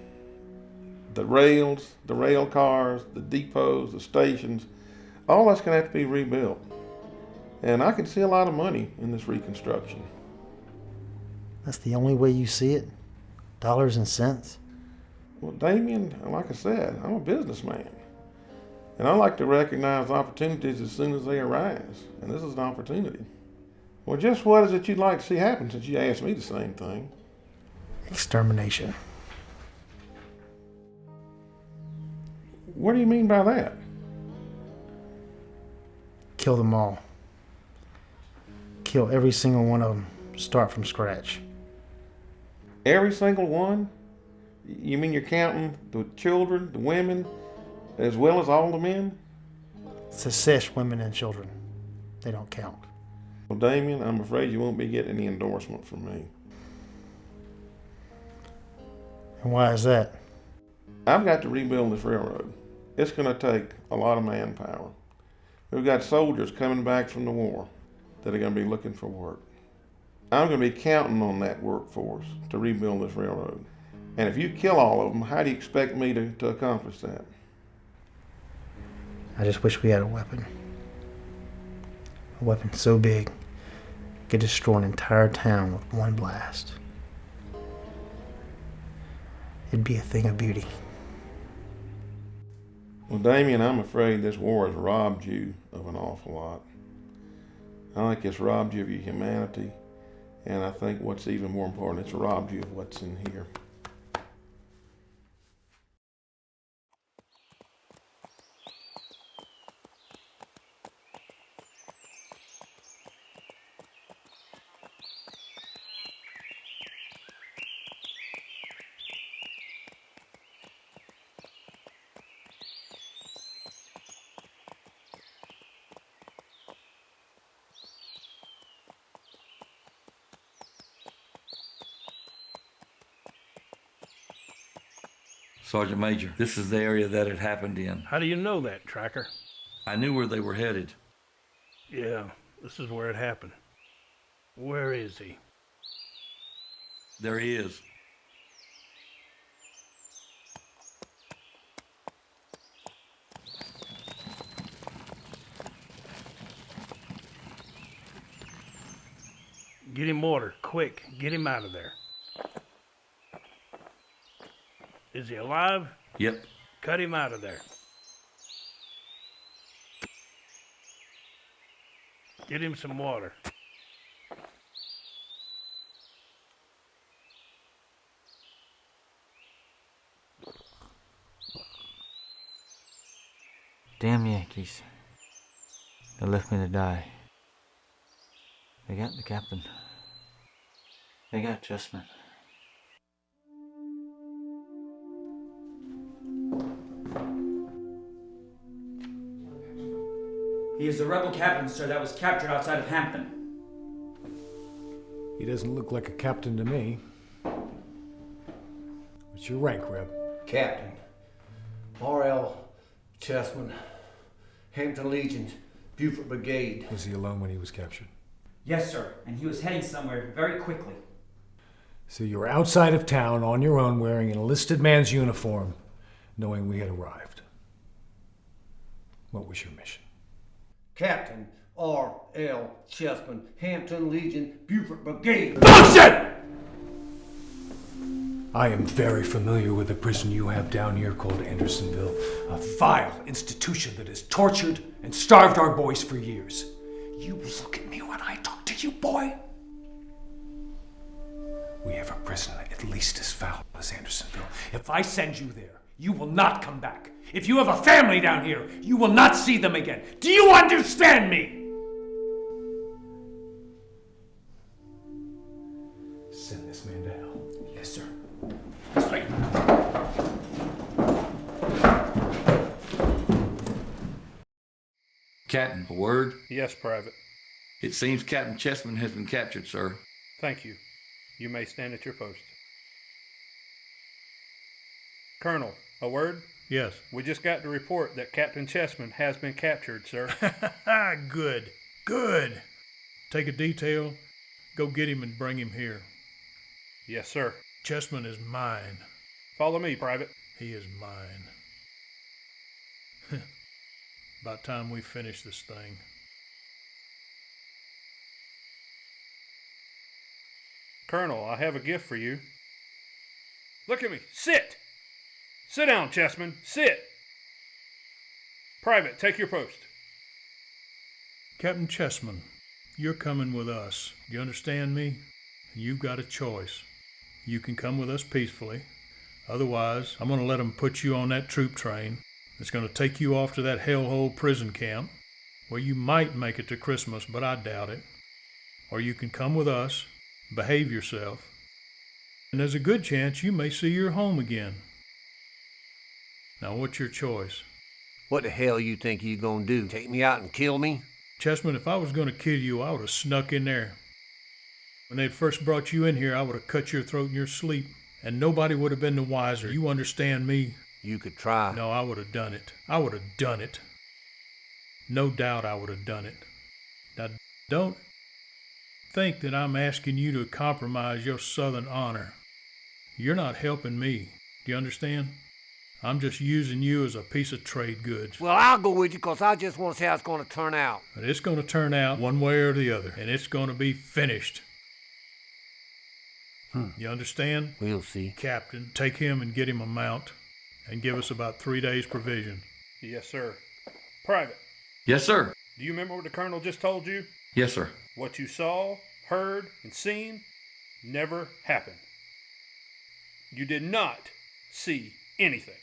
the rails, the rail cars, the depots, the stations, all that's going to have to be rebuilt. And I can see a lot of money in this reconstruction. That's the only way you see it? Dollars and cents? Well, Damien, like I said, I'm a businessman. And I like to recognize opportunities as soon as they arise. And this is an opportunity. Well, just what is it you'd like to see happen since you asked me the same thing? Extermination. What do you mean by that? Kill them all. Kill every single one of them. Start from scratch. Every single one? You mean you're counting the children, the women, as well as all the men? Secesh women and children. They don't count. Well, Damien, I'm afraid you won't be getting any endorsement from me. And why is that? I've got to rebuild this railroad. It's going to take a lot of manpower. We've got soldiers coming back from the war that are going to be looking for work. I'm going to be counting on that workforce to rebuild this railroad. And if you kill all of them, how do you expect me to accomplish that? I just wish we had a weapon. A weapon so big, it could destroy an entire town with one blast. It'd be a thing of beauty. Well, Damien, I'm afraid this war has robbed you of an awful lot. I think it's robbed you of your humanity, and I think what's even more important, it's robbed you of what's in here. Sergeant Major, this is the area that it happened in. How do you know that, Tracker? I knew where they were headed. Yeah, this is where it happened. Where is he? There he is. Get him water, quick. Get him out of there. Is he alive? Yep. Cut him out of there. Get him some water. Damn Yankees. They left me to die. They got the captain. They got Chessman. He is the rebel captain, sir, that was captured outside of Hampton. He doesn't look like a captain to me. What's your rank, Reb? Captain. R.L. Chessman. Hampton Legion. Buford Brigade. Was he alone when he was captured? Yes, sir, and he was heading somewhere very quickly. So you were outside of town on your own wearing an enlisted man's uniform, knowing we had arrived. What was your mission? Captain R.L. Chessman, Hampton Legion, Buford Brigade. Bullshit! I am very familiar with the prison you have down here called Andersonville, a vile institution that has tortured and starved our boys for years. You look at me when I talk to you, boy. We have a prison at least as foul as Andersonville. If I send you there, you will not come back. If you have a family down here, you will not see them again. Do you understand me? Send this man to hell. Yes, sir. That's right. Captain, a word? Yes, Private. It seems Captain Chessman has been captured, sir. Thank you. You may stand at your post. Colonel, a word? Yes. We just got the report that Captain Chessman has been captured, sir. Good. Good. Take a detail, go get him and bring him here. Yes, sir. Chessman is mine. Follow me, Private. He is mine. About time we finish this thing. Colonel, I have a gift for you. Look at me. Sit! Sit down, Chessman. Sit! Private, take your post. Captain Chessman, you're coming with us. You understand me? You've got a choice. you can come with us peacefully. Otherwise, I'm going to let them put you on that troop train that's going to take you off to that hellhole prison camp where you might make it to Christmas, but I doubt it. Or you can come with us, behave yourself, and there's a good chance you may see your home again. Now, what's your choice? What the hell you think you gonna do? Take me out and kill me? Chessman, if I was going to kill you, I would have snuck in there. When they'd first brought you in here, I would have cut your throat in your sleep, and nobody would have been the wiser. You understand me? You could try. No, I would have done it. I would have done it. No doubt I would have done it. Now, don't think that I'm asking you to compromise your Southern honor. You're not helping me. Do you understand? I'm just using you as a piece of trade goods. Well, I'll go with you because I just want to see how it's going to turn out. But it's going to turn out one way or the other, and it's going to be finished. You understand? We'll see. Captain, take him and get him a mount, and give us about 3 days' provision. Yes, sir. Private, Yes, sir. do you remember what the colonel just told you? Yes, sir. What you saw, heard, and seen never happened. You did not see anything.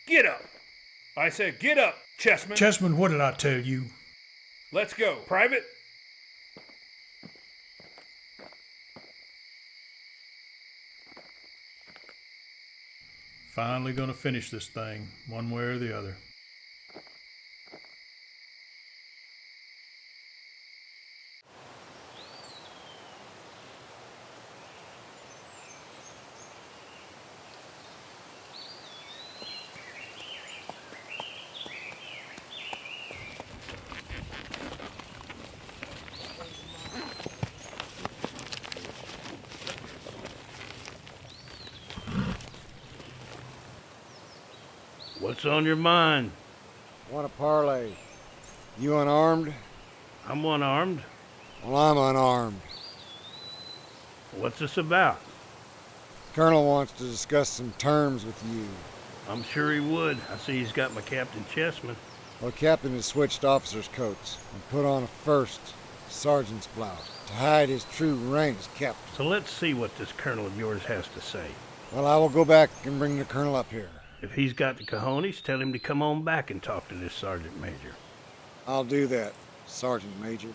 Get up! I said get up, Chessman. Chessman, what did I tell you? Let's go. Private? Finally gonna finish this thing, one way or the other. What's on your mind? Want a parlay. You unarmed? I'm unarmed. Well, I'm unarmed. What's this about? Colonel wants to discuss some terms with you. I'm sure he would. I see he's got my Captain Chessman. Well, the captain has switched officers' coats and put on a first sergeant's blouse to hide his true rank as captain. So let's see what this colonel of yours has to say. Well, I will go back and bring the colonel up here. If he's got the cojones, tell him to come on back and talk to this Sergeant Major. I'll do that, Sergeant Major.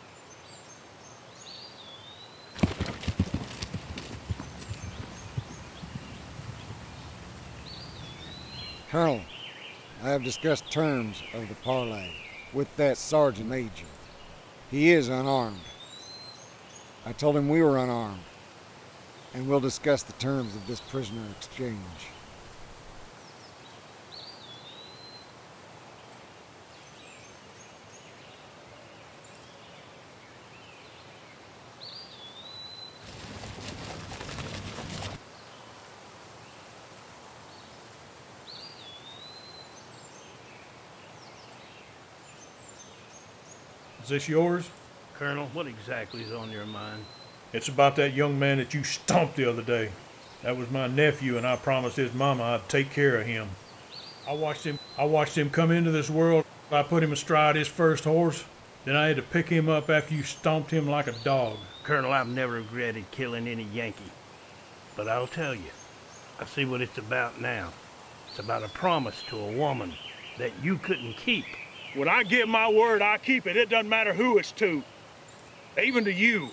Colonel, I have discussed terms of the parlay with that Sergeant Major. He is unarmed. I told him we were unarmed, and we'll discuss the terms of this prisoner exchange. Is this yours? Colonel, what exactly is on your mind? It's about that young man that you stomped the other day. That was my nephew, and I promised his mama I'd take care of him. I watched him come into this world. I put him astride his first horse. Then I had to pick him up after you stomped him like a dog. Colonel, I've never regretted killing any Yankee. But I'll tell you, I see what it's about now. It's about a promise to a woman that you couldn't keep. When I give my word, I keep it. It doesn't matter who it's to. Even to you.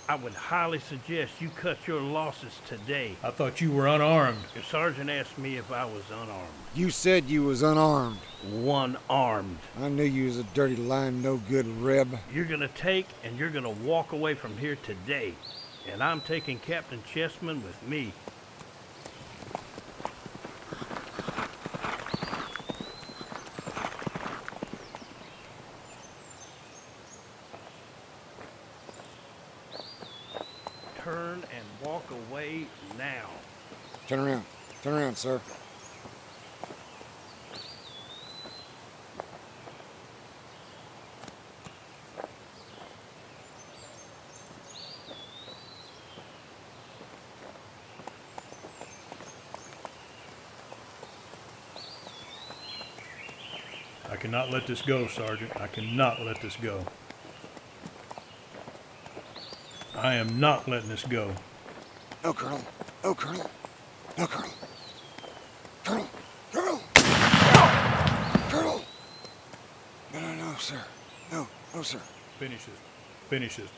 I would highly suggest you cut your losses today. I thought you were unarmed. Your sergeant asked me if I was unarmed. You said you was unarmed. One armed. I knew you was a dirty, lying, no-good reb. You're gonna take and you're gonna walk away from here today. And I'm taking Captain Chessman with me. Turn and walk away now. Turn around, sir. I cannot let this go, Sergeant. I cannot let this go. I am not letting this go. No, Colonel. No, Colonel. No, Colonel. Colonel. Colonel. Colonel. No, sir. No, sir. Finish it. Finish it.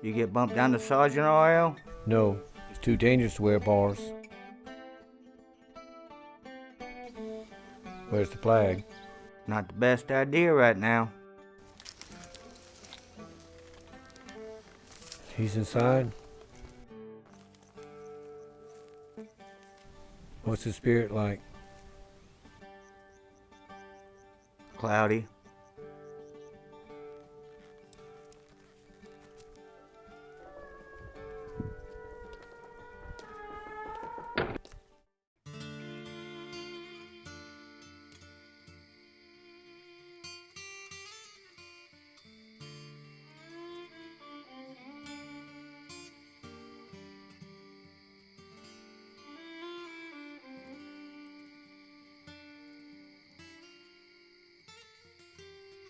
You get bumped down to Sergeant RL? No, it's too dangerous to wear bars. Where's the flag? Not the best idea right now. He's inside? What's his spirit like? Cloudy.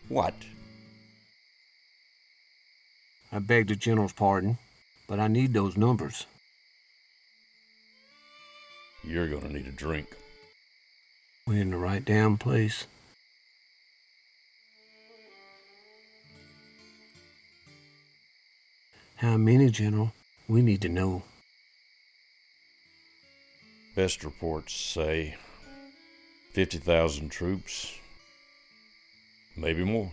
What? I beg the General's pardon, but I need those numbers. You're gonna need a drink. We're in the right damn place. How many, General? We need to know. Best reports say 50,000 troops, maybe more.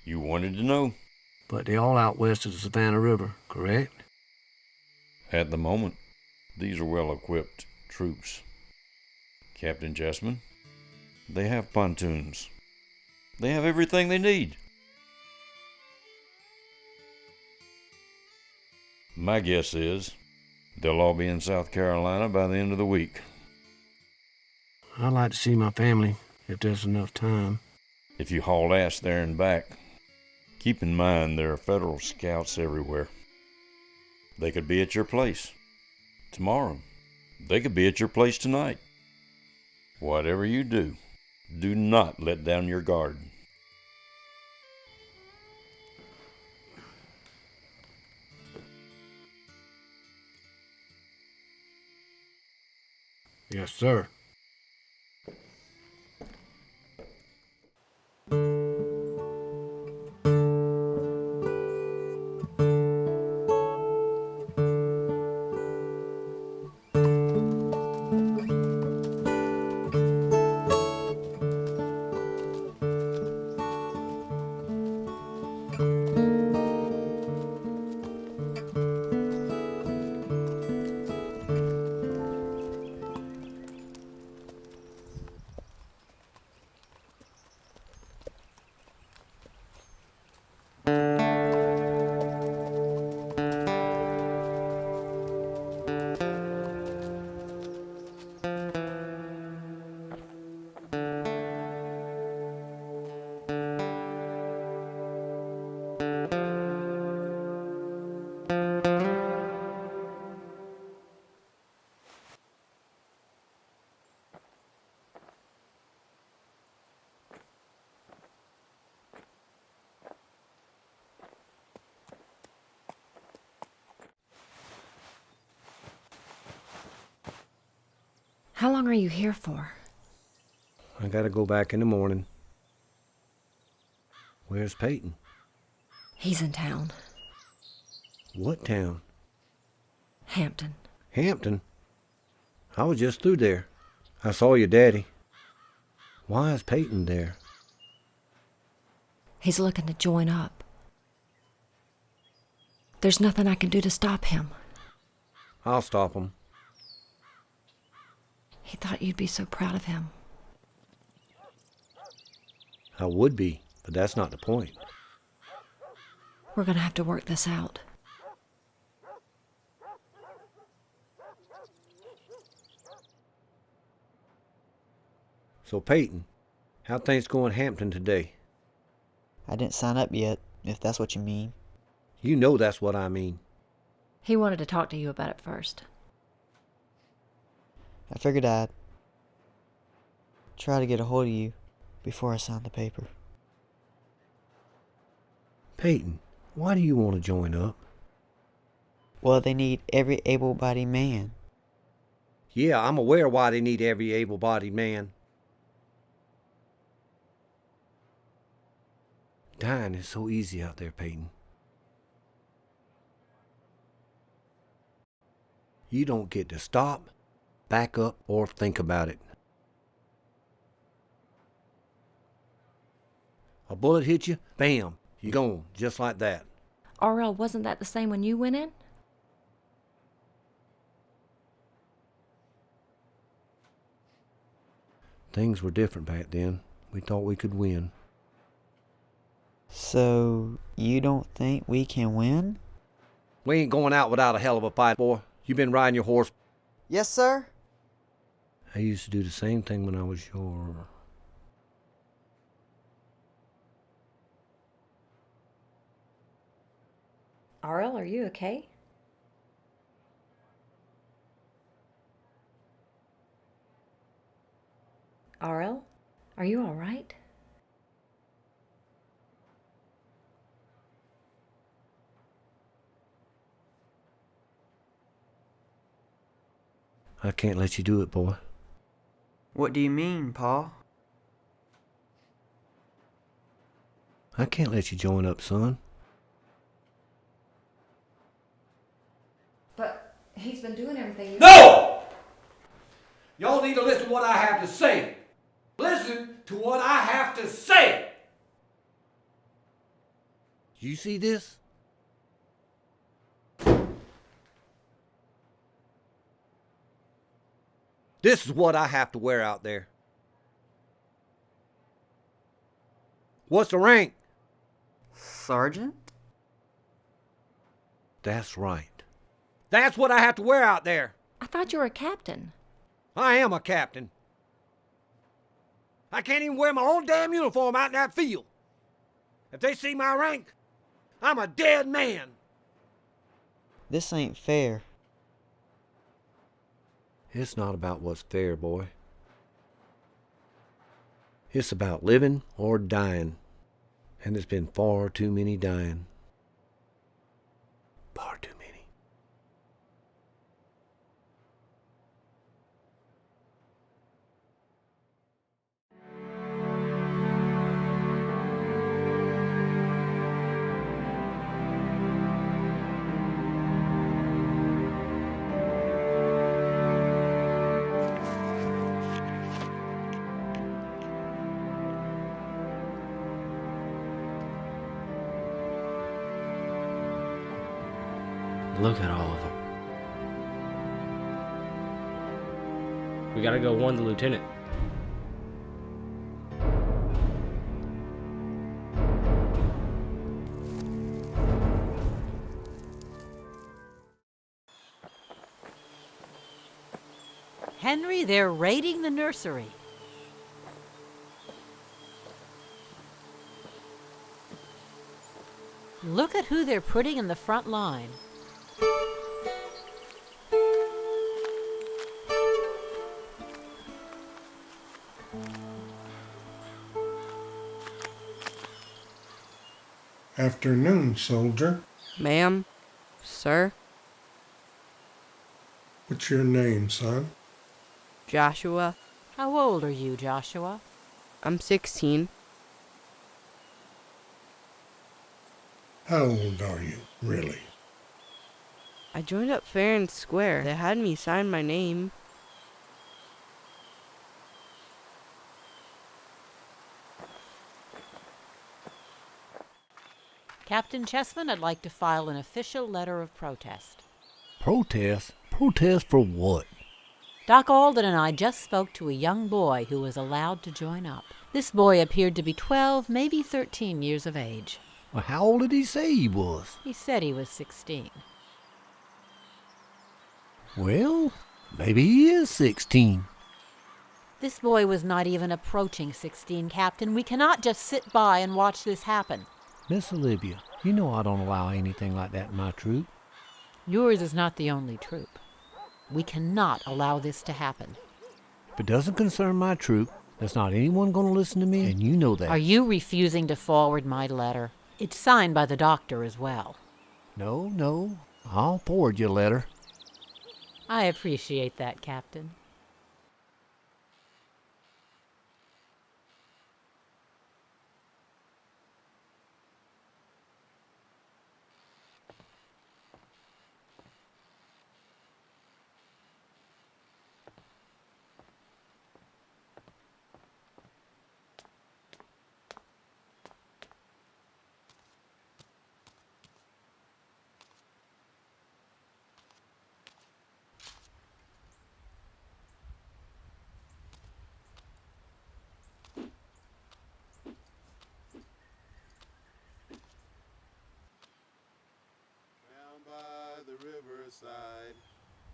You wanted to know? But they're all out west of the Savannah River, correct? At the moment, these are well-equipped troops. Captain Jessman, they have pontoons. They have everything they need. My guess is they'll all be in South Carolina by the end of the week. I'd like to see my family, if there's enough time. If you haul ass there and back, keep in mind there are Federal scouts everywhere. They could be at your place tomorrow. They could be at your place tonight. Whatever you do, do not let down your guard. Yes, sir. How long are you here for? I gotta go back in the morning. Where's Peyton? He's in town. What town? Hampton. Hampton? I was just through there. I saw your daddy. Why is Peyton there? He's looking to join up. There's nothing I can do to stop him. I'll stop them. He thought you'd be so proud of him. I would be, but that's not the point. We're gonna have to work this out. So, Peyton, how things going in Hampton today? I didn't sign up yet, if that's what you mean. You know that's what I mean. He wanted to talk to you about it first. I figured I'd try to get a hold of you before I signed the paper. Peyton, why do you want to join up? Well, they need every able-bodied man. Yeah, I'm aware why they need every able-bodied man. Dying is so easy out there, Peyton. You don't get to stop, back up, or think about it. A bullet hit you, bam, you're gone, just like that. RL, wasn't that the same when you went in? Things were different back then. We thought we could win. So, you don't think we can win? We ain't going out without a hell of a fight, boy. You been riding your horse? Yes, sir. I used to do the same thing when I was your... RL, are you okay? RL, are you all right? I can't let you do it, boy. What do you mean, Pa? I can't let you join up, son. But he's been doing everything you... No! Y'all need to listen to what I have to say. Listen to what I have to say! You see this? This is what I have to wear out there. What's the rank? Sergeant? That's right. That's what I have to wear out there. I thought you were a captain. I am a captain. I can't even wear my own damn uniform out in that field. If they see my rank, I'm a dead man. This ain't fair. It's not about what's fair, boy. It's about living or dying. And there's been far too many dying. Far too many. Look at all of them. We gotta go warn the lieutenant. Henry, they're raiding the nursery. Look at who they're putting in the front line. Afternoon, soldier. Ma'am? Sir? What's your name, son? Joshua? How old are you, Joshua? I'm 16. How old are you, really? I joined up fair and square. They had me sign my name. Captain Chessman, I'd like to file an official letter of protest. Protest? Protest for what? Doc Alden and I just spoke to a young boy who was allowed to join up. This boy appeared to be 12, maybe 13 years of age. Well, how old did he say he was? He said he was 16. Well, maybe he is 16. This boy was not even approaching 16, Captain. We cannot just sit by and watch this happen. Miss Olivia, you know I don't allow anything like that in my troop. Yours is not the only troop. We cannot allow this to happen. If it doesn't concern my troop, there's not anyone going to listen to me, and you know that. Are you refusing to forward my letter? It's signed by the doctor as well. No. I'll forward your letter. I appreciate that, Captain.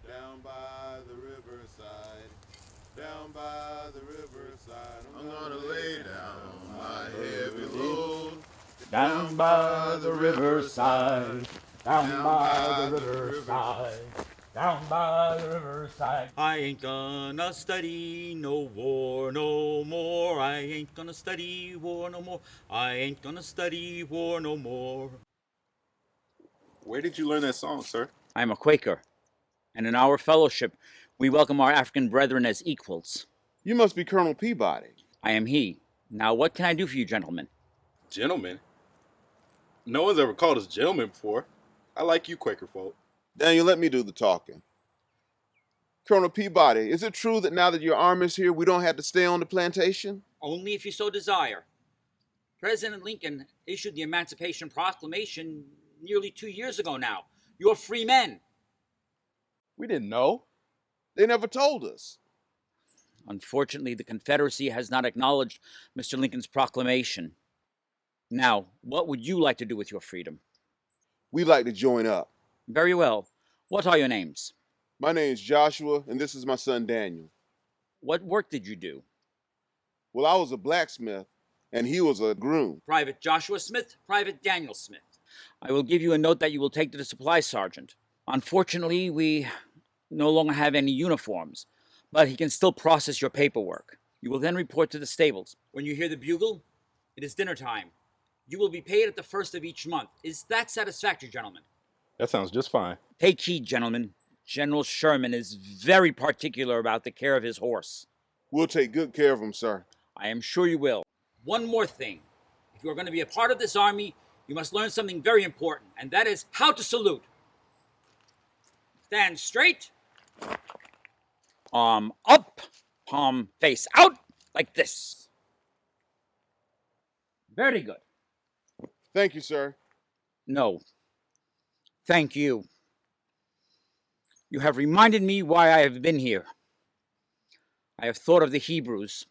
Down by the riverside, down by the riverside, I'm gonna lay down my heavy load. Down by the riverside, down by the riverside, down by the riverside. I ain't gonna study no war no more. I ain't gonna study war no more. I ain't gonna study war no more. Where did you learn that song, sir? I am a Quaker, and in our fellowship, we welcome our African brethren as equals. You must be Colonel Peabody. I am he. Now, what can I do for you, gentlemen? Gentlemen? No one's ever called us gentlemen before. I like you, Quaker folk. Daniel, let me do the talking. Colonel Peabody, is it true that now that your army's here, we don't have to stay on the plantation? Only if you so desire. President Lincoln issued the Emancipation Proclamation nearly 2 years ago now. You're free men. We didn't know. They never told us. Unfortunately, the Confederacy has not acknowledged Mr. Lincoln's proclamation. Now, what would you like to do with your freedom? We'd like to join up. Very well. What are your names? My name's Joshua, and this is my son Daniel. What work did you do? Well, I was a blacksmith, and he was a groom. Private Joshua Smith, Private Daniel Smith. I will give you a note that you will take to the supply sergeant. Unfortunately, we no longer have any uniforms, but he can still process your paperwork. You will then report to the stables. When you hear the bugle, it is dinner time. You will be paid at the first of each month. Is that satisfactory, gentlemen? That sounds just fine. Take heed, gentlemen. General Sherman is very particular about the care of his horse. We'll take good care of him, sir. I am sure you will. One more thing. If you are going to be a part of this army, you must learn something very important, and that is how to salute. Stand straight. Arm up, palm face out, like this. Very good. Thank you, sir. No. Thank you. You have reminded me why I have been here. I have thought of the Hebrews.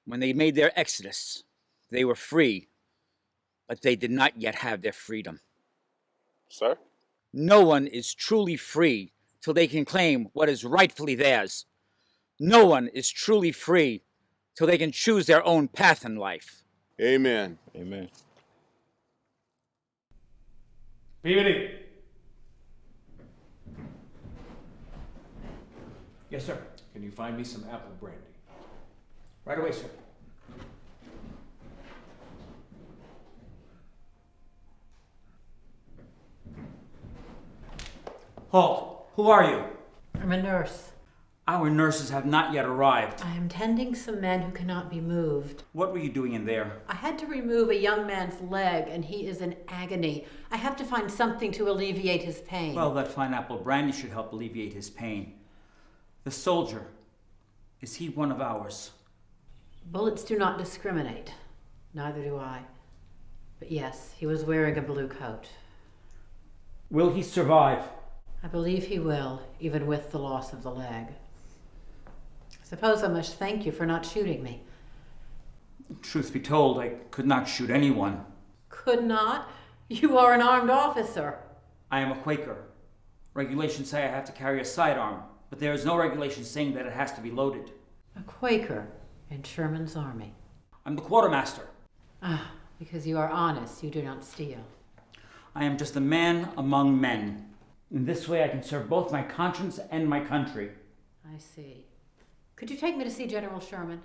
When they made their exodus, they were free, but they did not yet have their freedom. Sir? No one is truly free till they can claim what is rightfully theirs. No one is truly free till they can choose their own path in life. Amen. Amen. Peabody. Yes, sir. Can you find me some apple brandy? Right away, sir. Halt! Who are you? I'm a nurse. Our nurses have not yet arrived. I am tending some men who cannot be moved. What were you doing in there? I had to remove a young man's leg, and he is in agony. I have to find something to alleviate his pain. Well, that fine apple brandy should help alleviate his pain. The soldier, is he one of ours? Bullets do not discriminate. Neither do I. But yes, he was wearing a blue coat. Will he survive? I believe he will, even with the loss of the leg. I suppose I must thank you for not shooting me. Truth be told, I could not shoot anyone. Could not? You are an armed officer. I am a Quaker. Regulations say I have to carry a sidearm, but there is no regulation saying that it has to be loaded. A Quaker in Sherman's army. I'm the quartermaster. Ah, because you are honest, you do not steal. I am just a man among men. In this way I can serve both my conscience and my country. I see. Could you take me to see General Sherman?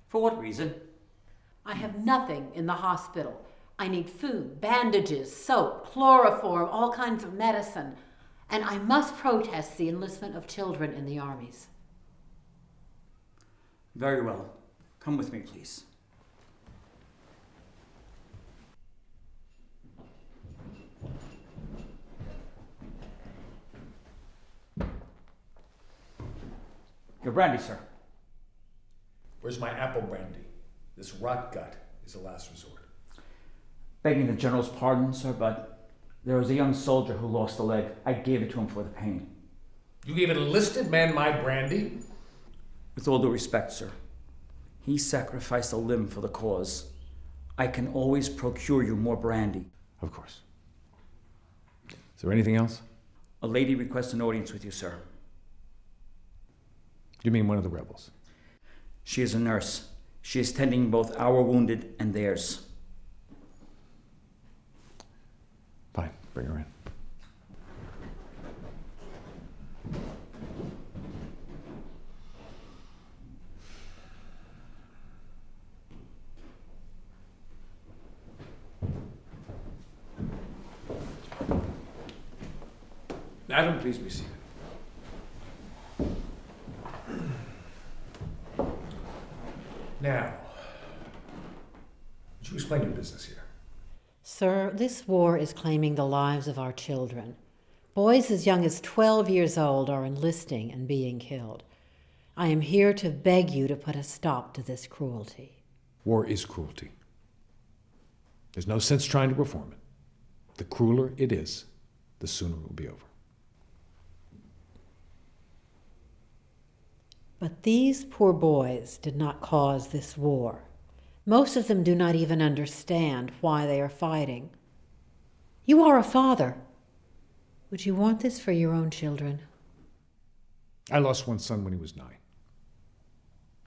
For what reason? I have nothing in the hospital. I need food, bandages, soap, chloroform, all kinds of medicine. And I must protest the enlistment of children in the armies. Very well. Come with me, please. Your brandy, sir. Where's my apple brandy? This rot gut is a last resort. Begging the General's pardon, sir, but there was a young soldier who lost a leg. I gave it to him for the pain. You gave an enlisted man my brandy? With all due respect, sir, he sacrificed a limb for the cause. I can always procure you more brandy. Of course. Is there anything else? A lady requests an audience with you, sir. You mean one of the rebels? She is a nurse. She is tending both our wounded and theirs. Fine, bring her in. Madam, please be seated. Now, would you explain your business here? Sir, this war is claiming the lives of our children. Boys as young as 12 years old are enlisting and being killed. I am here to beg you to put a stop to this cruelty. War is cruelty. There's no sense trying to reform it. The crueler it is, the sooner it will be over. But these poor boys did not cause this war. Most of them do not even understand why they are fighting. You are a father. Would you want this for your own children? I lost one son when he was 9.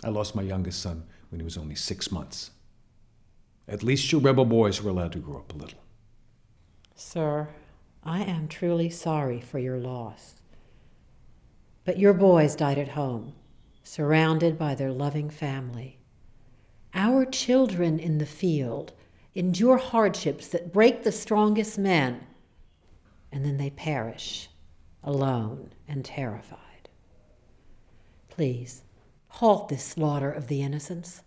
I lost my youngest son when he was only 6 months. At least your rebel boys were allowed to grow up a little. Sir, I am truly sorry for your loss. But your boys died at home, surrounded by their loving family. Our children in the field endure hardships that break the strongest men, and then they perish, alone and terrified. Please, halt this slaughter of the innocents,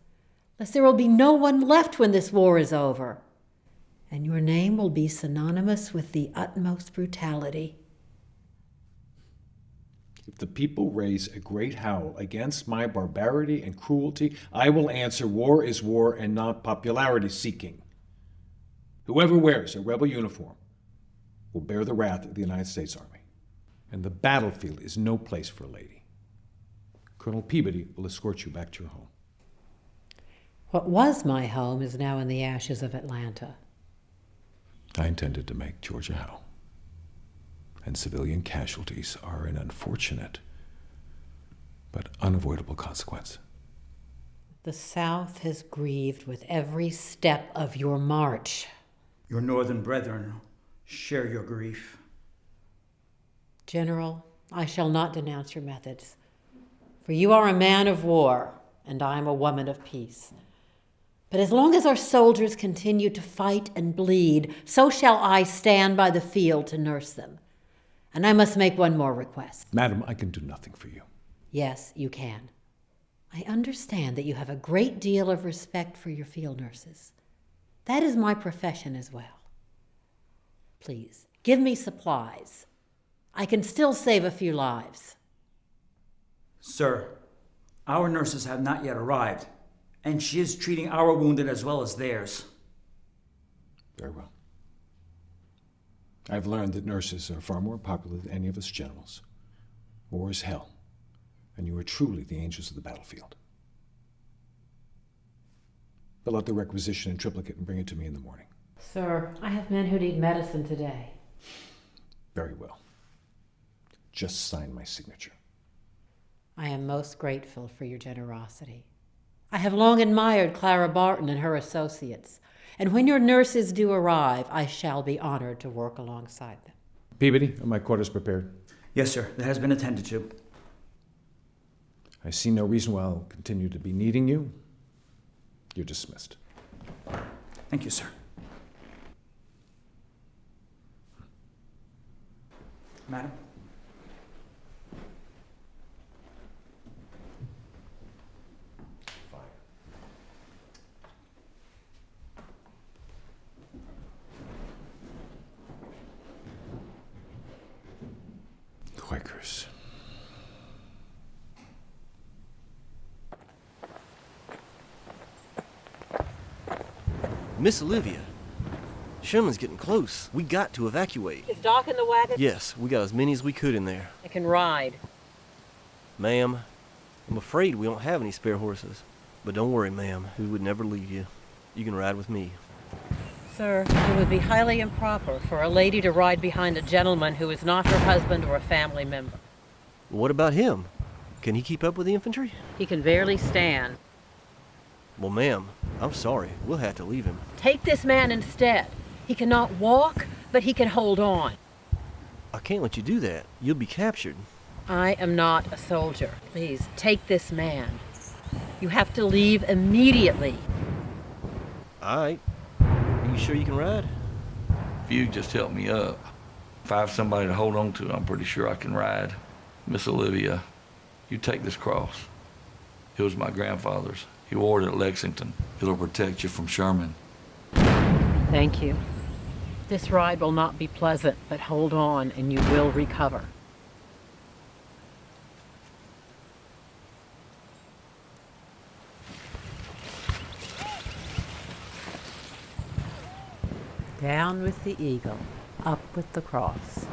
lest there will be no one left when this war is over, and your name will be synonymous with the utmost brutality. If the people raise a great howl against my barbarity and cruelty, I will answer war is war and not popularity seeking. Whoever wears a rebel uniform will bear the wrath of the United States Army. And the battlefield is no place for a lady. Colonel Peabody will escort you back to your home. What was my home is now in the ashes of Atlanta. I intended to make Georgia howl. And civilian casualties are an unfortunate but unavoidable consequence. The South has grieved with every step of your march. Your northern brethren share your grief. General, I shall not denounce your methods, for you are a man of war, and I am a woman of peace. But as long as our soldiers continue to fight and bleed, so shall I stand by the field to nurse them. And I must make one more request. Madam, I can do nothing for you. Yes, you can. I understand that you have a great deal of respect for your field nurses. That is my profession as well. Please, give me supplies. I can still save a few lives. Sir, our nurses have not yet arrived, and she is treating our wounded as well as theirs. Very well. I've learned that nurses are far more popular than any of us generals. War is hell, and you are truly the angels of the battlefield. Fill out the requisition in triplicate and bring it to me in the morning. Sir, I have men who need medicine today. Very well. Just sign my signature. I am most grateful for your generosity. I have long admired Clara Barton and her associates, and when your nurses do arrive, I shall be honored to work alongside them. Peabody, are my quarters prepared? Yes, sir. That has been attended to. I see no reason why I'll continue to be needing you. You're dismissed. Thank you, sir. Madam? Quakers. Miss Olivia, Sherman's getting close. We got to evacuate. Is Doc in the wagon? Yes, we got as many as we could in there. I can ride. Ma'am, I'm afraid we don't have any spare horses. But don't worry, ma'am. We would never leave you. You can ride with me. Sir, it would be highly improper for a lady to ride behind a gentleman who is not her husband or a family member. What about him? Can he keep up with the infantry? He can barely stand. Well, ma'am, I'm sorry. We'll have to leave him. Take this man instead. He cannot walk, but he can hold on. I can't let you do that. You'll be captured. I am not a soldier. Please, take this man. You have to leave immediately. All right. Are you sure you can ride? If you just help me up. If I have somebody to hold on to, I'm pretty sure I can ride. Miss Olivia, you take this cross. It was my grandfather's. He wore it at Lexington. It'll protect you from Sherman. Thank you. This ride will not be pleasant, but hold on and you will recover. Down with the eagle, up with the cross.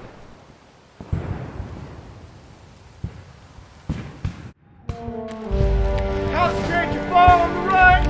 Concentrate your fall on the right!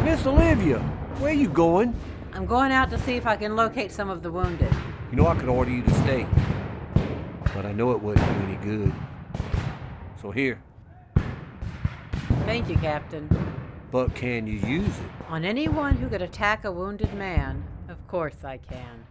Miss Olivia, where you going? I'm going out to see if I can locate some of the wounded. You know I could order you to stay, but I know it wouldn't do any good. So here. Thank you, Captain. But can you use it? On anyone who could attack a wounded man, of course I can.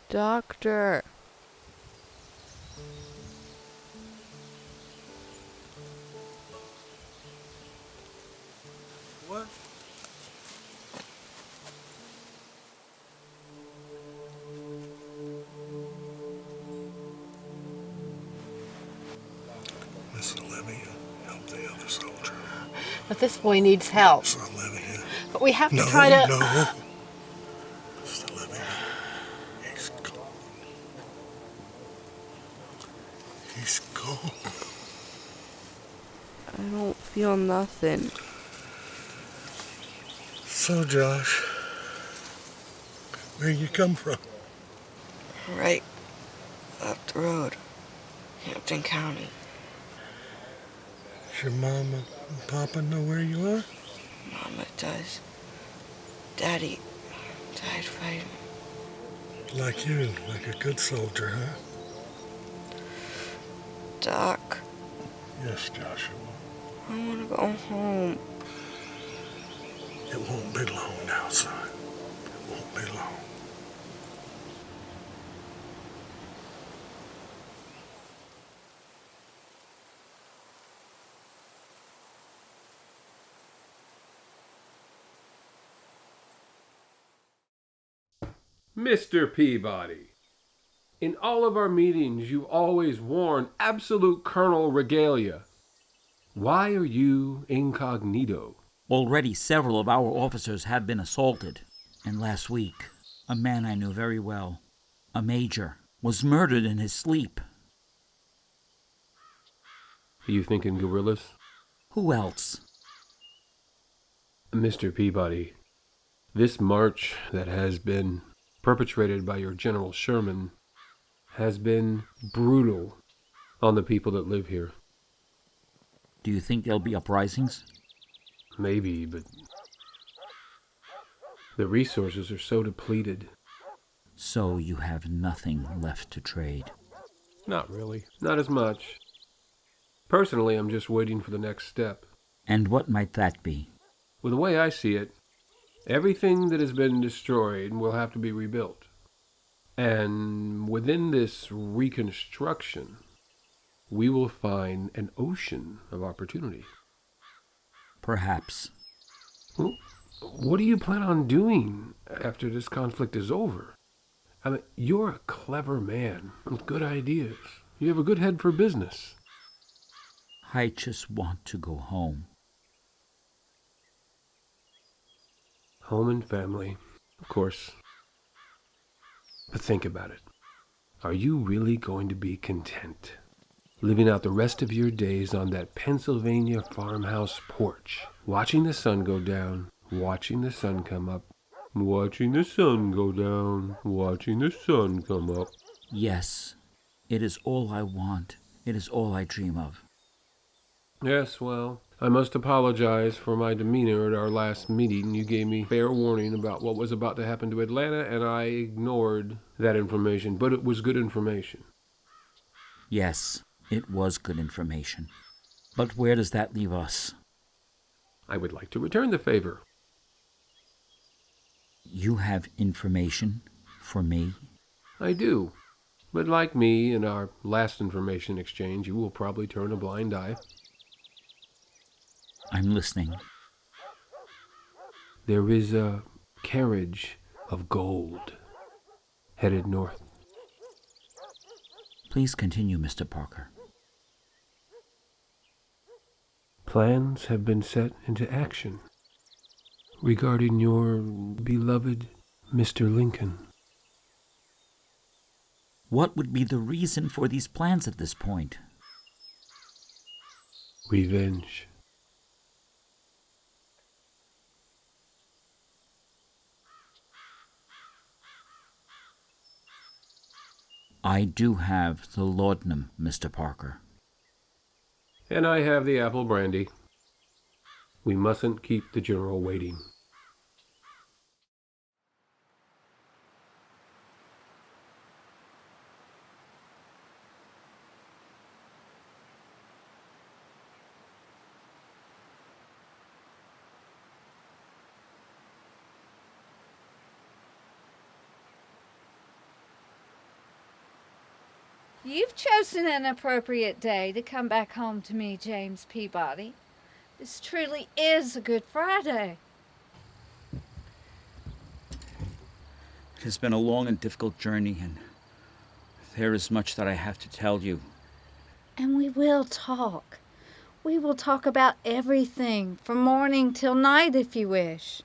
Doctor. What? Miss Olivia, help the other soldier. But this boy needs help. Miss Olivia. But we have to No, try to... No. Miss Olivia. He's cold. He's cold. I don't feel nothing. So, Josh, where you come from? Right up the road. Hampton County. Does your mama and papa know where you are? Mama does. Daddy died fighting. Like you, like a good soldier, huh? Doc. Yes, Joshua. I want to go home. It won't be long now, son. It won't be long. Mr. Peabody, in all of our meetings you always worn absolute colonel regalia. Why are you incognito? Already several of our officers have been assaulted. And last week, a man I knew very well, a major, was murdered in his sleep. Are you thinking guerrillas? Who else? Mr. Peabody, this march that has been perpetrated by your General Sherman has been brutal on the people that live here. Do you think there'll be uprisings? Maybe, but the resources are so depleted. So you have nothing left to trade? Not really. Not as much. Personally, I'm just waiting for the next step. And what might that be? Well, the way I see it, everything that has been destroyed will have to be rebuilt. And within this reconstruction, we will find an ocean of opportunity. Perhaps. Well, what do you plan on doing after this conflict is over. I mean, you're a clever man with good ideas. You have a good head for business. I just want to go home. Home and family, of course. But think about it. Are you really going to be content living out the rest of your days on that Pennsylvania farmhouse porch, watching the sun go down, watching the sun come up, watching the sun go down, watching the sun come up? Yes, it is all I want. It is all I dream of. Yes, well, I must apologize for my demeanor at our last meeting. You gave me fair warning about what was about to happen to Atlanta, and I ignored that information, but it was good information. Yes, it was good information. But where does that leave us? I would like to return the favor. You have information for me? I do. But like me in our last information exchange, you will probably turn a blind eye. I'm listening. There is a carriage of gold headed north. Please continue, Mr. Parker. Plans have been set into action regarding your beloved Mr. Lincoln. What would be the reason for these plans at this point? Revenge. I do have the laudanum, Mr. Parker. And I have the apple brandy. We mustn't keep the general waiting. You've chosen an appropriate day to come back home to me, James Peabody. This truly is a Good Friday. It has been a long and difficult journey, and there is much that I have to tell you. And we will talk. We will talk about everything, from morning till night if you wish.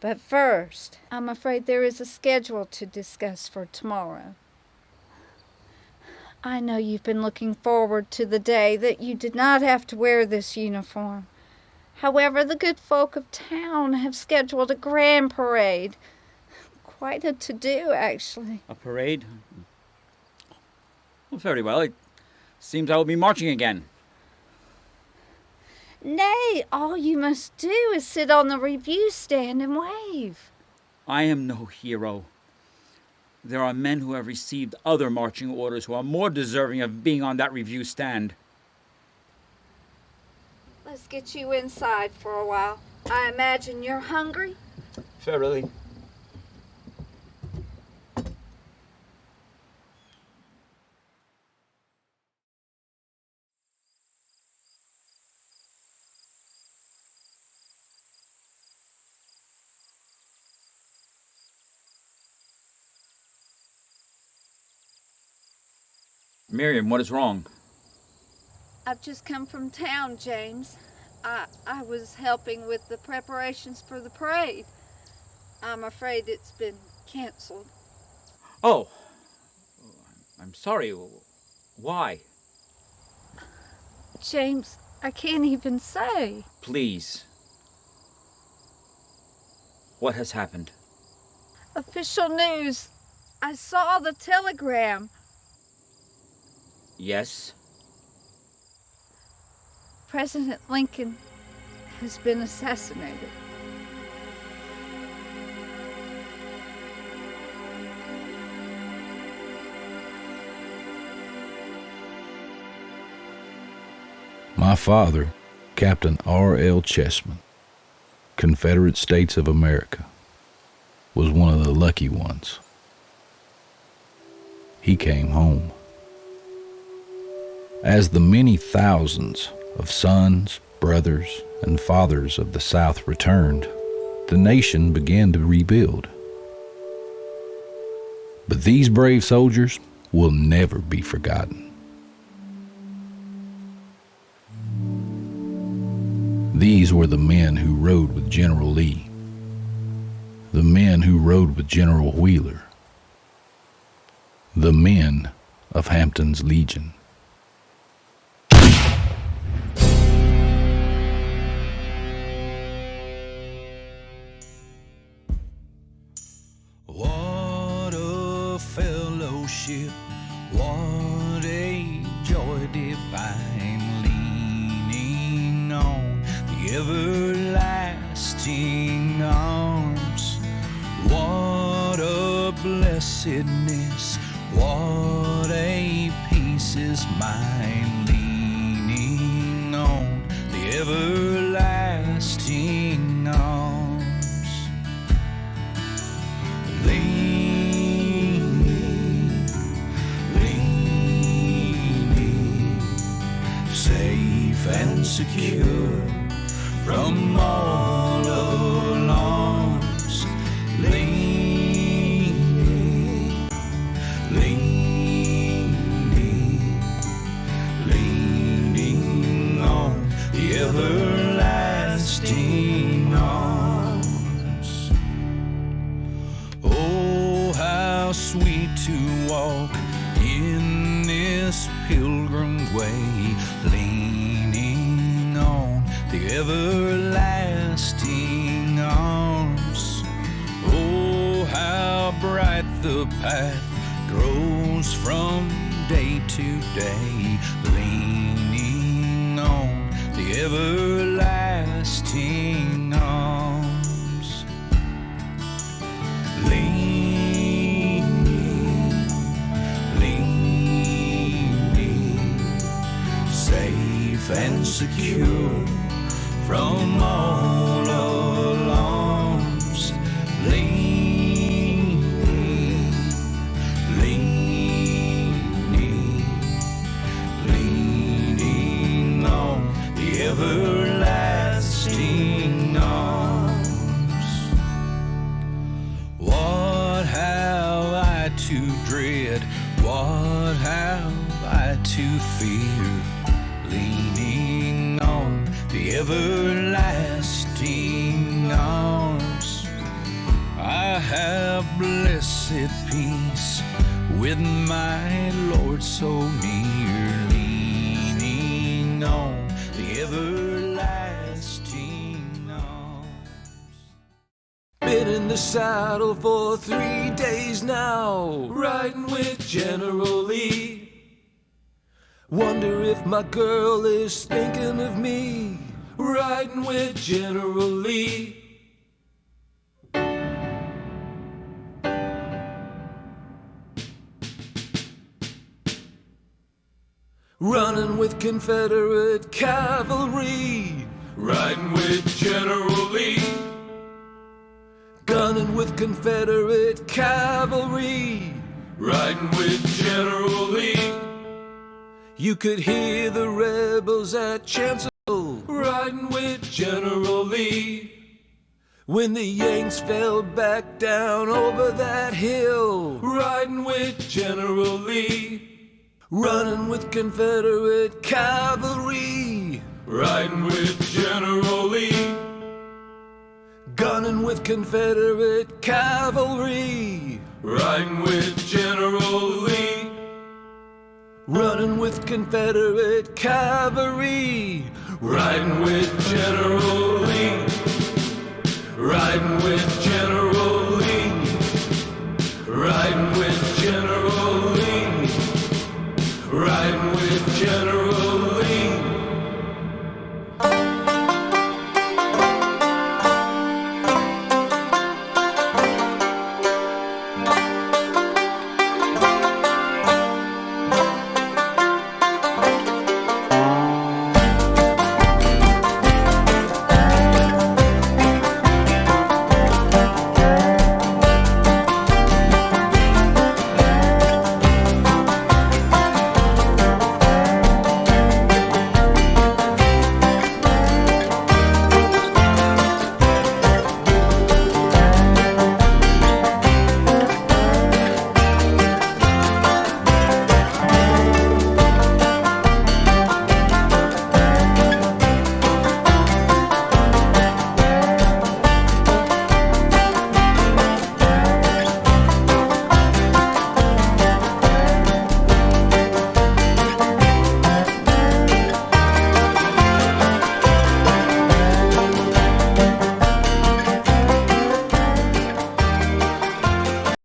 But first, I'm afraid there is a schedule to discuss for tomorrow. I know you've been looking forward to the day that you did not have to wear this uniform. However, the good folk of town have scheduled a grand parade. Quite a to-do, actually. A parade? Well, very well. It seems I will be marching again. Nay, all you must do is sit on the review stand and wave. I am no hero. There are men who have received other marching orders who are more deserving of being on that review stand. Let's get you inside for a while. I imagine you're hungry? Fairly. Miriam, what is wrong? I've just come from town, James. I was helping with the preparations for the parade. I'm afraid it's been canceled. Oh, I'm sorry. Why? James, I can't even say. Please. What has happened? Official news. I saw the telegram. Yes? President Lincoln has been assassinated. My father, Captain R.L. Chessman, Confederate States of America, was one of the lucky ones. He came home. As the many thousands of sons, brothers, and fathers of the South returned, the nation began to rebuild. But these brave soldiers will never be forgotten. These were the men who rode with General Lee, the men who rode with General Wheeler, the men of Hampton's Legion. What a fellowship, what a joy divine, leaning on the everlasting arms. What a blessedness, what a peace is mine, leaning on the everlasting arms. Leaning, safe and secure from all alarms. Leaning on the everlasting arms. Oh, how sweet to walk in this pilgrim way, leaning on the everlasting arms. Oh, how bright the path grows from day to day, leaning on the everlasting arms. Leaning, safe and secure from all alarms. Leaning on the everlasting arms. What have I to dread? What have I to fear? Leaning on the everlasting arms. I have blessed peace with my Lord so near, leaning on the everlasting arms. Been in the saddle for 3 days now, riding with General Lee. Wonder if my girl is thinking of me, riding with General Lee. Running with Confederate cavalry, riding with General Lee. Gunning with Confederate cavalry, riding with General Lee. You could hear the rebels at Chancellorsville, riding with General Lee. When the Yanks fell back down over that hill, riding with General Lee. Running with Confederate cavalry, riding with General Lee. Gunning with Confederate cavalry, riding with General Lee. Running with Confederate cavalry, riding with General Lee. Riding with General